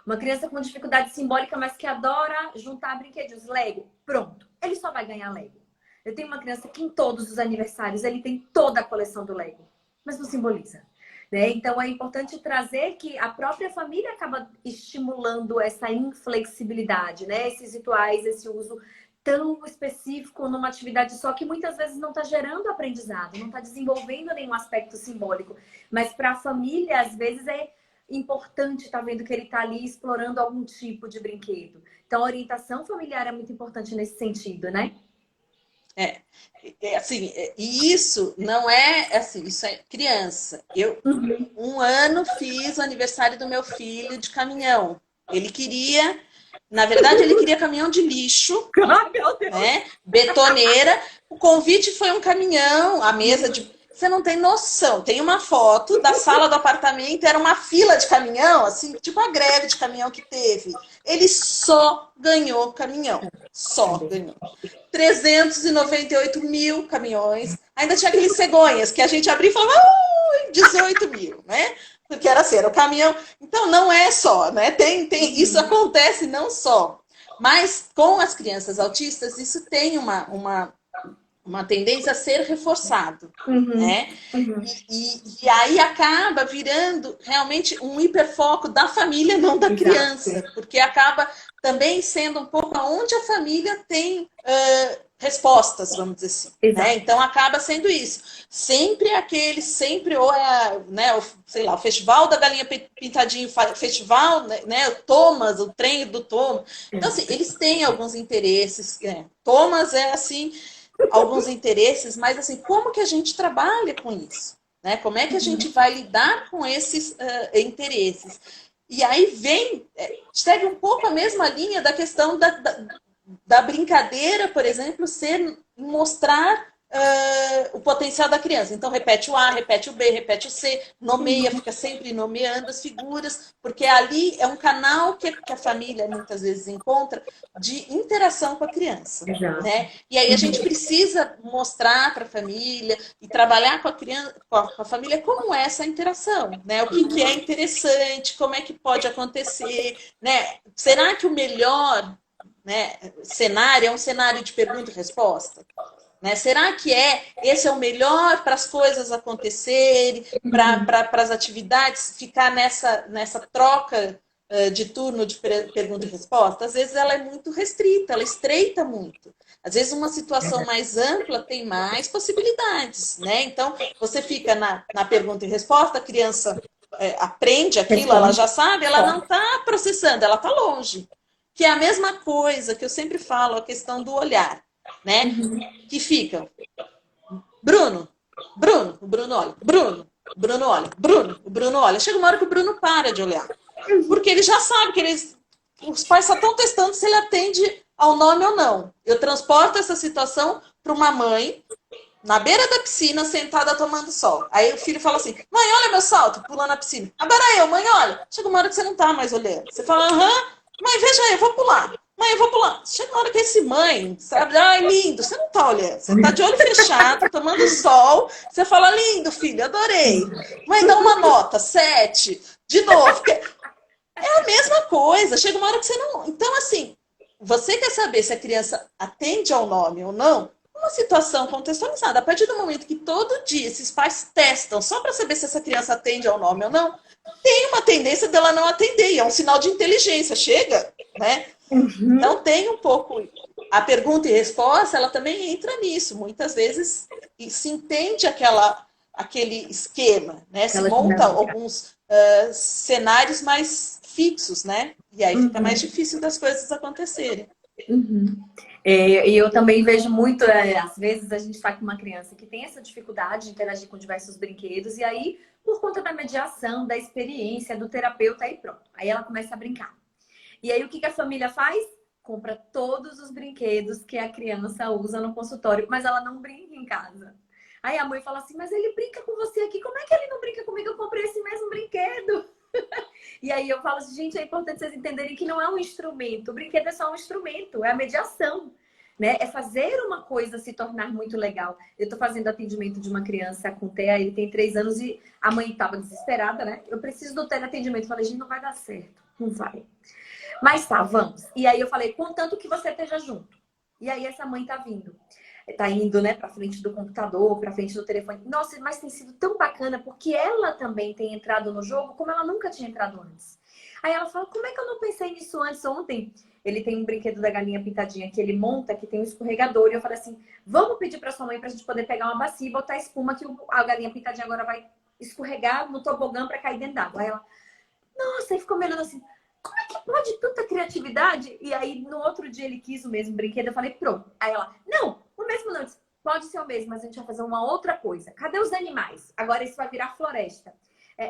Uma criança com dificuldade simbólica, mas que adora juntar brinquedos, Lego. Pronto, ele só vai ganhar Lego. Eu tenho uma criança que em todos os aniversários ele tem toda a coleção do Lego, mas não simboliza. Né? Então é importante trazer que a própria família acaba estimulando essa inflexibilidade, né? Esses rituais, esse uso tão específico numa atividade só que muitas vezes não está gerando aprendizado, não está desenvolvendo nenhum aspecto simbólico. Mas para a família, às vezes, é importante estar vendo que ele está ali explorando algum tipo de brinquedo. Então, a orientação familiar é muito importante nesse sentido, né? Assim, e isso não é assim, isso é criança. Eu, um ano, fiz o aniversário do meu filho de caminhão. Ele queria, na verdade, ele queria caminhão de lixo, Ai, meu Deus! né? Betoneira. O convite foi um caminhão, a mesa de. Você não tem noção. Tem uma foto da sala do apartamento, era uma fila de caminhão, assim, tipo a greve de caminhão que teve. Ele só ganhou caminhão. Só ganhou. 398 mil caminhões. Ainda tinha aqueles cegonhas que a gente abria e falava 18 mil, né? Porque era assim, era o caminhão. Então não é só, né? Isso acontece não só. Mas com as crianças autistas, isso tem uma tendência a ser reforçado, né? E aí acaba virando realmente um hiperfoco da família, não da criança, porque acaba também sendo um pouco aonde a família tem respostas, vamos dizer assim, né? Então acaba sendo isso. Sempre aquele, sempre ou é, né, sei lá, o Festival da Galinha Pintadinho, festival, né, o Thomas, o trem do Thomas. Então assim, eles têm alguns interesses. Thomas é assim, alguns interesses, mas assim, como que a gente trabalha com isso? Né? Como é que a gente vai lidar com esses interesses? E aí segue um pouco a mesma linha da questão da brincadeira, por exemplo, ser mostrar o potencial da criança. Então, repete o A, repete o B, repete o C, nomeia, fica sempre nomeando as figuras, porque ali é um canal que a família muitas vezes encontra de interação com a criança. Né? E aí a gente precisa mostrar para a família e trabalhar com a criança, com a família, como é essa interação, né? O que é interessante, como é que pode acontecer, né? Será que o melhor, né, cenário é um cenário de pergunta e resposta? Né? Será que esse é o melhor para as coisas acontecerem, para as atividades ficar nessa troca de turno de pergunta e resposta? Às vezes ela é muito restrita, ela estreita muito. Às vezes uma situação mais ampla tem mais possibilidades, né? Então você fica na pergunta e resposta, a criança aprende aquilo, ela já sabe, ela não está processando, ela está longe. Que é a mesma coisa que eu sempre falo, a questão do olhar. Né? Que fica Bruno olha, Bruno olha, o Bruno olha. Chega uma hora que o Bruno para de olhar. Porque ele já sabe que os pais só estão testando se ele atende ao nome ou não. Eu transporto essa situação para uma mãe na beira da piscina, sentada tomando sol. Aí o filho fala assim, mãe, olha meu salto, pulando na piscina. Agora eu, mãe, olha. Chega uma hora que você não está mais olhando. Você fala, mãe, veja aí, eu vou pular. Mãe, eu vou pular. Chega uma hora que esse mãe, sabe? Ai, lindo. Você não tá olhando. Você tá de olho fechado, tomando sol. Você fala, lindo, filho, adorei. Mãe, dá uma nota, 7. De novo. É a mesma coisa. Chega uma hora que você não... Então, assim, você quer saber se a criança atende ao nome ou não? Uma situação contextualizada. A partir do momento que todo dia esses pais testam só para saber se essa criança atende ao nome ou não, tem uma tendência dela não atender. E é um sinal de inteligência. Chega, né? Então tem um pouco a pergunta e resposta, ela também entra nisso. Muitas vezes se entende aquele esquema, né? Se monta alguns cenários mais fixos, né? E aí fica mais difícil das coisas acontecerem. E eu também vejo muito, às vezes a gente está com uma criança que tem essa dificuldade de interagir com diversos brinquedos, e aí, por conta da mediação, da experiência, do terapeuta, aí pronto. Aí ela começa a brincar. E aí o que a família faz? Compra todos os brinquedos que a criança usa no consultório, mas ela não brinca em casa. Aí a mãe fala assim, mas ele brinca com você aqui, como é que ele não brinca comigo? Eu comprei esse mesmo brinquedo. E aí eu falo assim, gente, é importante vocês entenderem que não é um instrumento. O brinquedo é só um instrumento, é a mediação. Né? É fazer uma coisa se tornar muito legal. Eu estou fazendo atendimento de uma criança com TEA, ele tem 3 anos e a mãe estava desesperada, né? Eu preciso do teleatendimento. Eu falei, gente, não vai dar certo. Não vai. Mas tá, vamos. E aí eu falei, contanto que você esteja junto. E aí essa mãe tá vindo. Tá indo, né, pra frente do computador, pra frente do telefone. Nossa, mas tem sido tão bacana, porque ela também tem entrado no jogo como ela nunca tinha entrado antes. Aí ela fala, como é que eu não pensei nisso antes? Ontem, ele tem um brinquedo da galinha pintadinha que ele monta, que tem um escorregador. E eu falei assim, vamos pedir pra sua mãe pra gente poder pegar uma bacia e botar espuma, que a galinha pintadinha agora vai escorregar no tobogã pra cair dentro d'água. Aí ela, nossa, aí ficou me olhando assim, como é que pode tanta criatividade? E aí, no outro dia, ele quis o mesmo brinquedo. Eu falei, pronto. Aí ela, não, o mesmo não. Eu disse, pode ser o mesmo, mas a gente vai fazer uma outra coisa. Cadê os animais? Agora isso vai virar floresta.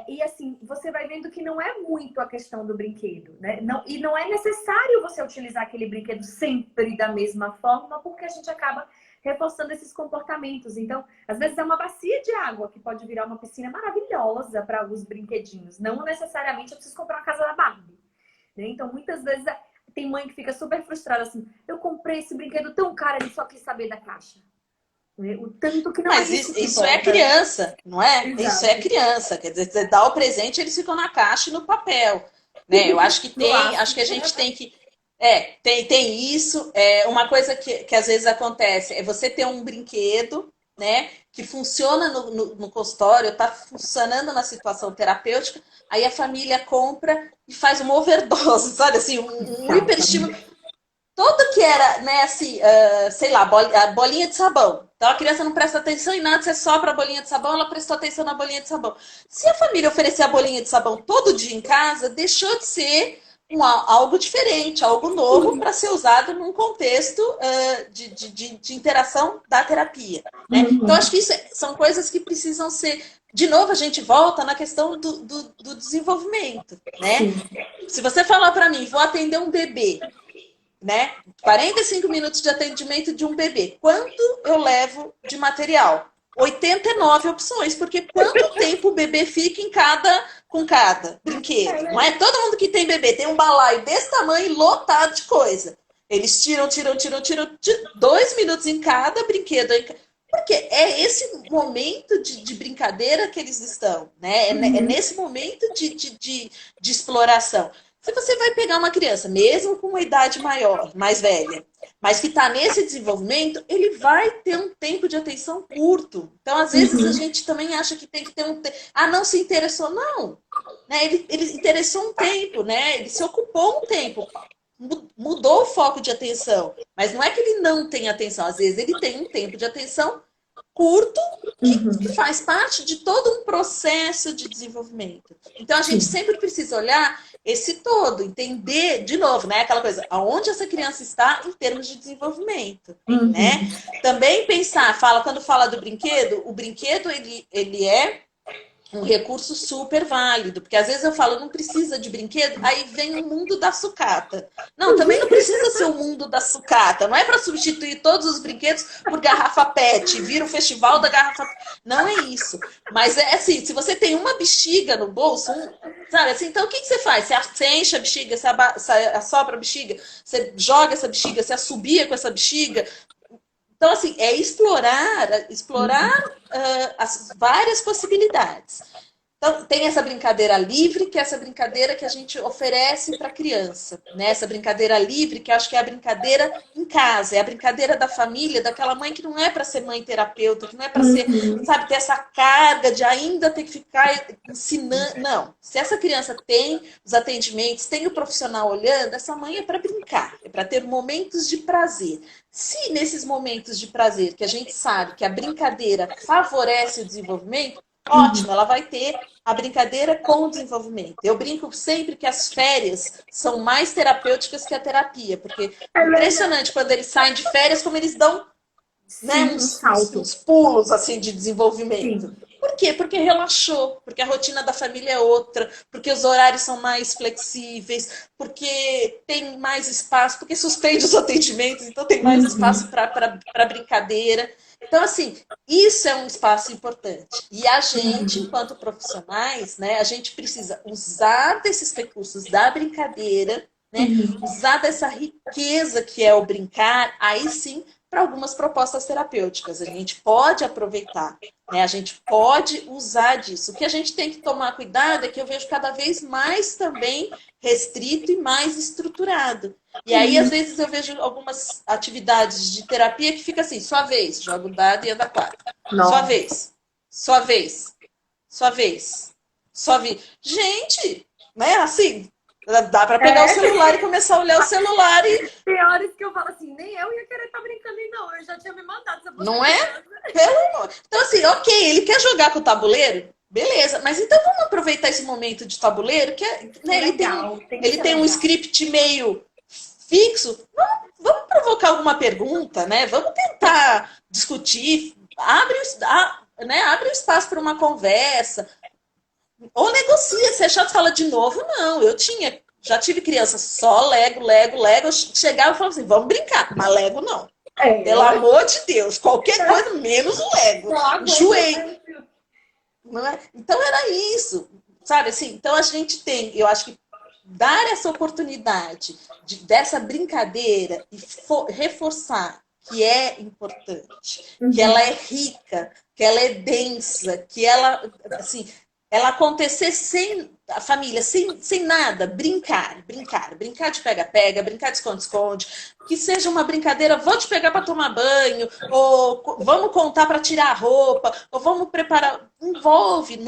E assim, você vai vendo que não é muito a questão do brinquedo, né? Não, e não é necessário você utilizar aquele brinquedo sempre da mesma forma, porque a gente acaba reforçando esses comportamentos. Então, às vezes é uma bacia de água que pode virar uma piscina maravilhosa para alguns brinquedinhos. Não necessariamente eu preciso comprar uma casa da Barbie. Né? Então, muitas vezes tem mãe que fica super frustrada assim, eu comprei esse brinquedo tão caro, ele só quis saber da caixa. Né? O tanto que não Mas é isso que isso é importa. criança, não é? Exato. Isso é criança. Quer dizer, você dá o presente, eles ficam na caixa e no papel. Né? Eu acho que acho que a gente tem que. Tem isso. Uma coisa que às vezes acontece é você ter um brinquedo, né, que funciona no consultório, está funcionando na situação terapêutica, aí a família compra e faz uma overdose, sabe? Assim, um hiperestímulo. Tudo que era, né, assim, sei lá, a bolinha de sabão. Então a criança não presta atenção em nada, você sopra a bolinha de sabão, ela prestou atenção na bolinha de sabão. Se a família oferecer a bolinha de sabão todo dia em casa, deixou de ser algo diferente, algo novo para ser usado num contexto de interação da terapia. Né? Então acho que isso são coisas que precisam ser. De novo, a gente volta na questão do desenvolvimento. Né? Se você falar para mim, vou atender um bebê, né? 45 minutos de atendimento de um bebê. Quanto eu levo de material? 89 opções, porque quanto tempo o bebê fica com cada brinquedo? Não é todo mundo que tem bebê, tem um balaio desse tamanho lotado de coisa. Eles tiram 2 minutos em cada brinquedo. Porque é esse momento de brincadeira que eles estão, né? É nesse momento de exploração. Se você vai pegar uma criança, mesmo com uma idade maior, mais velha, mas que está nesse desenvolvimento, ele vai ter um tempo de atenção curto. Então, às vezes, a gente também acha que tem que ter um tempo. Ah, não se interessou. Não. Né? Ele interessou um tempo, né? Ele se ocupou um tempo. Mudou o foco de atenção. Mas não é que ele não tem atenção. Às vezes, ele tem um tempo de atenção curto que faz parte de todo um processo de desenvolvimento. Então, a gente sempre precisa olhar esse todo, entender, de novo, né, aquela coisa, aonde essa criança está em termos de desenvolvimento, né? Também pensar, quando fala do brinquedo, o brinquedo, ele é um recurso super válido, porque às vezes eu falo, não precisa de brinquedo, aí vem o mundo da sucata. Não, também não precisa ser o mundo da sucata, não é para substituir todos os brinquedos por garrafa PET, vira o festival da garrafa. Não é isso. Mas é assim, se você tem uma bexiga no bolso, sabe assim, então o que você faz? Você enche a bexiga, você assopra a bexiga, você joga essa bexiga, você assobia com essa bexiga. Então, assim, é explorar as várias possibilidades. Então, tem essa brincadeira livre, que é essa brincadeira que a gente oferece para a criança. Né? Essa brincadeira livre, que eu acho que é a brincadeira em casa, é a brincadeira da família, daquela mãe que não é para ser mãe terapeuta, que não é para ser, sabe, ter essa carga de ainda ter que ficar ensinando. Não. Se essa criança tem os atendimentos, tem o profissional olhando, essa mãe é para brincar, é para ter momentos de prazer. Se nesses momentos de prazer, que a gente sabe que a brincadeira favorece o desenvolvimento, Ótimo, ela vai ter a brincadeira com o desenvolvimento. Eu brinco sempre que as férias são mais terapêuticas que a terapia, porque É verdade. impressionante quando eles saem de férias, como eles dão, né, Sim, um salto. uns pulos assim de desenvolvimento. Sim. Por quê? Porque relaxou, porque a rotina da família é outra, porque os horários são mais flexíveis, porque tem mais espaço, porque suspende os atendimentos, então tem mais espaço Uhum. para brincadeira. Então, assim, isso é um espaço importante. E a gente, Uhum. enquanto profissionais, né, a gente precisa usar desses recursos da brincadeira, né, Uhum. usar dessa riqueza que é o brincar, aí sim, para algumas propostas terapêuticas. A gente pode aproveitar, né, a gente pode usar disso. O que a gente tem que tomar cuidado é que eu vejo cada vez mais também restrito e mais estruturado. E aí, às vezes, eu vejo algumas atividades de terapia que fica assim, sua vez, joga o dado e anda quatro. Sua Nossa. vez, sua vez, sua vez, sua vez. Gente, né, assim, dá para pegar o É, celular e começar a olhar o celular e tem horas que eu falo assim, nem eu ia querer estar brincando aí, não. Eu já tinha me mandado se eu fosse não é? criança. Pelo amor. Então, assim, ok, ele quer jogar com o tabuleiro? Beleza, mas então vamos aproveitar esse momento de tabuleiro, que é, né, Legal, tem que ele ser tem um legal. script meio fixo. Vamos provocar alguma pergunta, né? Vamos tentar discutir, né, abre o espaço para uma conversa, ou negocia, se é chato, fala de novo, não. Já tive criança só Lego, Lego, Lego. Eu chegava e falava assim: vamos brincar, mas Lego não. Pelo É, amor de Deus, qualquer coisa menos o Lego. não aguento Enjoei. mais. Não é? Então era isso, sabe assim? Então a gente tem, eu acho que dar essa oportunidade dessa brincadeira e reforçar que é importante, que ela é Uhum. rica, que ela é densa, que ela, assim, ela acontecer sem a família, sem nada, brincar de pega-pega, brincar de esconde-esconde, que seja uma brincadeira, vou te pegar para tomar banho, ou vamos contar para tirar a roupa, ou vamos preparar, envolve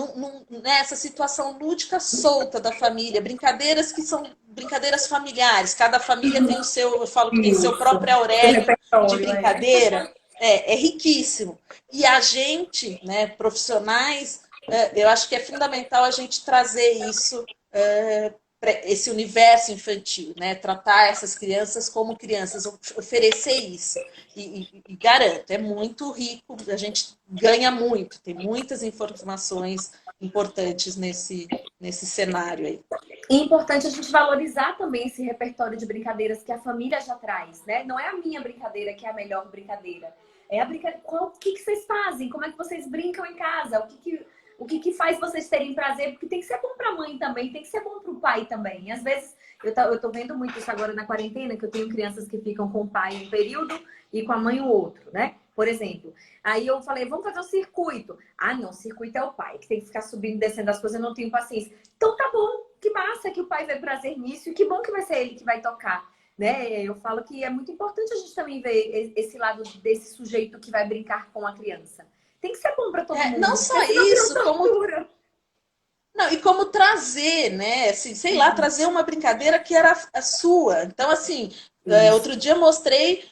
nessa situação lúdica solta da família, brincadeiras que são brincadeiras familiares, cada família tem o seu, eu falo que tem seu Isso. próprio O aurélia de repertório, é. brincadeira, é riquíssimo. E a gente, né, profissionais, eu acho que é fundamental a gente trazer isso, esse universo infantil, né? Tratar essas crianças como crianças, oferecer isso. E garanto, é muito rico, a gente ganha muito, tem muitas informações importantes nesse cenário aí. E é importante a gente valorizar também esse repertório de brincadeiras que a família já traz, né? Não é a minha brincadeira que é a melhor brincadeira. É a brincadeira. O que vocês fazem? Como é que vocês brincam em casa? O que faz vocês terem prazer? Porque tem que ser bom para a mãe também, tem que ser bom para o pai também. E às vezes, eu tô vendo muito isso agora na quarentena, que eu tenho crianças que ficam com o pai um período e com a mãe o outro, né? Por exemplo. Aí eu falei, vamos fazer o circuito. Ah, não, circuito é o pai, que tem que ficar subindo e descendo as coisas, eu não tenho paciência. Então tá bom, que massa que o pai vê prazer nisso e que bom que vai ser ele que vai tocar. Né? Eu falo que é muito importante a gente também ver esse lado desse sujeito que vai brincar com a criança. Tem que ser bom para todo Não mundo, só porque senão vira uma isso, tortura. não, e como trazer, né? Assim, sei lá, trazer uma brincadeira que era a sua. Então, assim, Isso. outro dia mostrei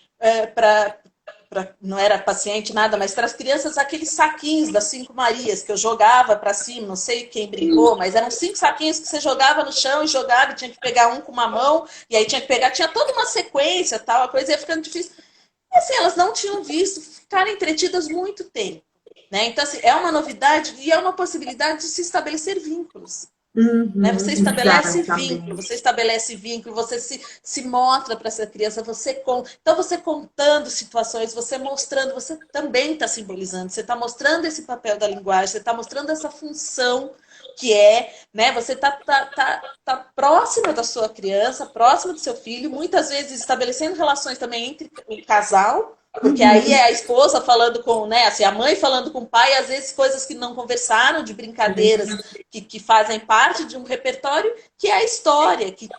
não era paciente nada, mas para as crianças aqueles saquinhos das Cinco Marias que eu jogava para cima, não sei quem brincou, mas eram 5 saquinhos que você jogava no chão e jogava, e tinha que pegar um com uma mão, e aí tinha que pegar, tinha toda uma sequência, tal, a coisa ia ficando difícil. E assim, elas não tinham visto, ficaram entretidas muito tempo. Né? Então, assim, é uma novidade e é uma possibilidade de se estabelecer vínculos. Né? Uhum, exatamente. Você estabelece vínculo, você se mostra para essa criança, então você contando situações, você mostrando, você também está simbolizando, você está mostrando esse papel da linguagem, você está mostrando essa função que é, né? Você tá próxima da sua criança, próxima do seu filho, muitas vezes estabelecendo relações também entre o casal, porque aí é a esposa falando com, né, assim, a mãe falando com o pai, às vezes coisas que não conversaram, de brincadeiras que fazem parte de um repertório, que é a história, que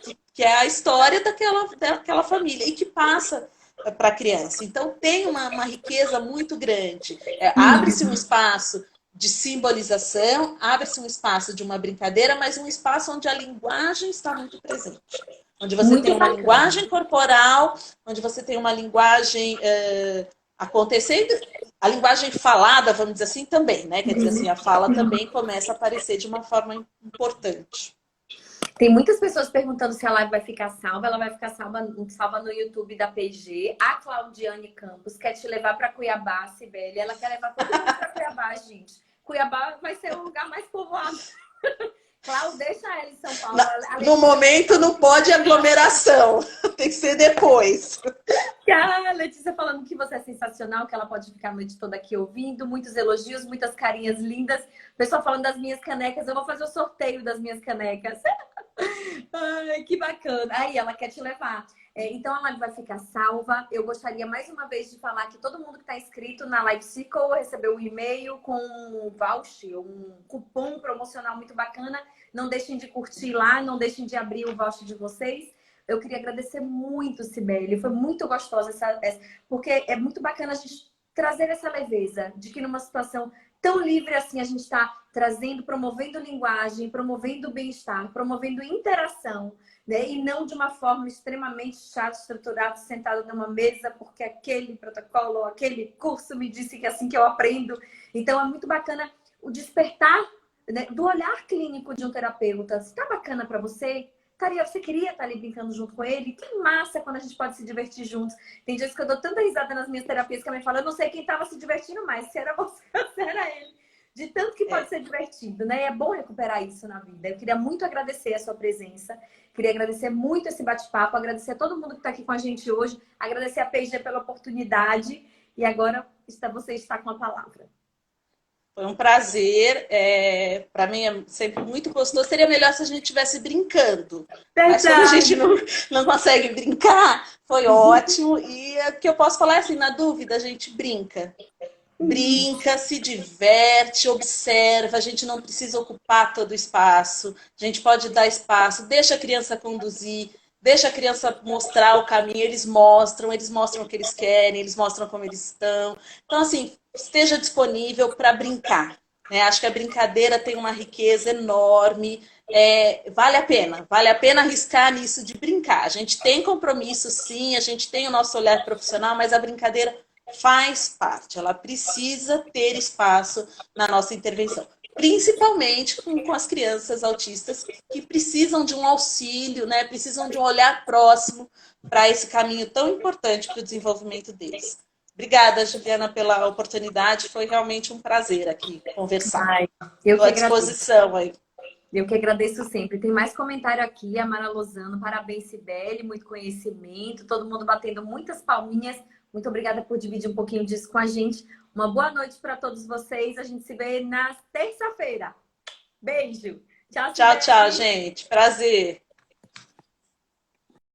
é a história daquela família e que passa para a criança. Então tem uma riqueza muito grande. Abre-se um espaço de simbolização, abre-se um espaço de uma brincadeira, mas um espaço onde a linguagem está muito presente. Onde você tem Muito uma bacana. linguagem corporal, onde você tem uma linguagem acontecendo. A linguagem falada, vamos dizer assim, também, né? Quer dizer assim, a fala também começa a aparecer de uma forma importante. Tem muitas pessoas perguntando se a live vai ficar salva. Ela vai ficar salva no YouTube da PG. A Claudiane Campos quer te levar para Cuiabá, Sibeli. Ela quer levar todo mundo para Cuiabá, gente. Cuiabá vai ser o lugar mais povoado. Cláudia, deixa ela em São Paulo. No momento não pode aglomeração. Tem que ser depois. A Letícia falando que você é sensacional, que ela pode ficar a noite toda aqui ouvindo. Muitos elogios, muitas carinhas lindas. Pessoal falando das minhas canecas. Eu vou fazer o sorteio das minhas canecas. Ai, que bacana. Aí, ela quer te levar. Então, a live vai ficar salva. Eu gostaria mais uma vez de falar que todo mundo que está inscrito na Live Circle recebeu um e-mail com um voucher, um cupom promocional muito bacana. Não deixem de curtir lá, não deixem de abrir o voucher de vocês. Eu queria agradecer muito, Sibeli. Foi muito gostosa porque é muito bacana a gente trazer essa leveza de que numa situação tão livre assim a gente está trazendo, promovendo linguagem, promovendo bem-estar, promovendo interação, né? E não de uma forma extremamente chata, estruturada, sentado numa mesa porque aquele protocolo, aquele curso me disse que é assim que eu aprendo. Então é muito bacana o despertar, né, do olhar clínico de um terapeuta. Se tá bacana para você? Você queria estar ali brincando junto com ele? Que massa quando a gente pode se divertir juntos. Tem dias que eu dou tanta risada nas minhas terapias que a mãe fala, eu não sei quem estava se divertindo mais, se era você ou se era ele. De tanto que pode ser divertido, né? E é bom recuperar isso na vida. Eu queria muito agradecer a sua presença. Queria agradecer muito esse bate-papo, agradecer a todo mundo que está aqui com a gente hoje, agradecer a PG pela oportunidade. E agora você está com a palavra. Foi um prazer, para mim é sempre muito gostoso. Seria melhor se a gente estivesse brincando. Mas como a gente não consegue brincar, foi ótimo. E o que eu posso falar é assim, na dúvida, a gente brinca. Brinca, se diverte, observa. A gente não precisa ocupar todo o espaço. A gente pode dar espaço, deixa a criança conduzir, deixa a criança mostrar o caminho. Eles mostram o que eles querem, eles mostram como eles estão. Então, assim, esteja disponível para brincar, né? Acho que a brincadeira tem uma riqueza enorme, vale a pena arriscar nisso de brincar. A gente tem compromisso, sim, a gente tem o nosso olhar profissional, mas a brincadeira faz parte, ela precisa ter espaço na nossa intervenção, principalmente com as crianças autistas que precisam de um auxílio, né? Precisam de um olhar próximo para esse caminho tão importante para o desenvolvimento deles. Obrigada, Juliana, pela oportunidade. Foi realmente um prazer aqui conversar. Estou à disposição aí. Eu que agradeço sempre. Tem mais comentário aqui, a Mara Lozano. Parabéns, Sibeli, muito conhecimento. Todo mundo batendo muitas palminhas. Muito obrigada por dividir um pouquinho disso com a gente. Uma boa noite para todos vocês. A gente se vê na terça-feira. Beijo. Tchau, tchau, gente. Prazer.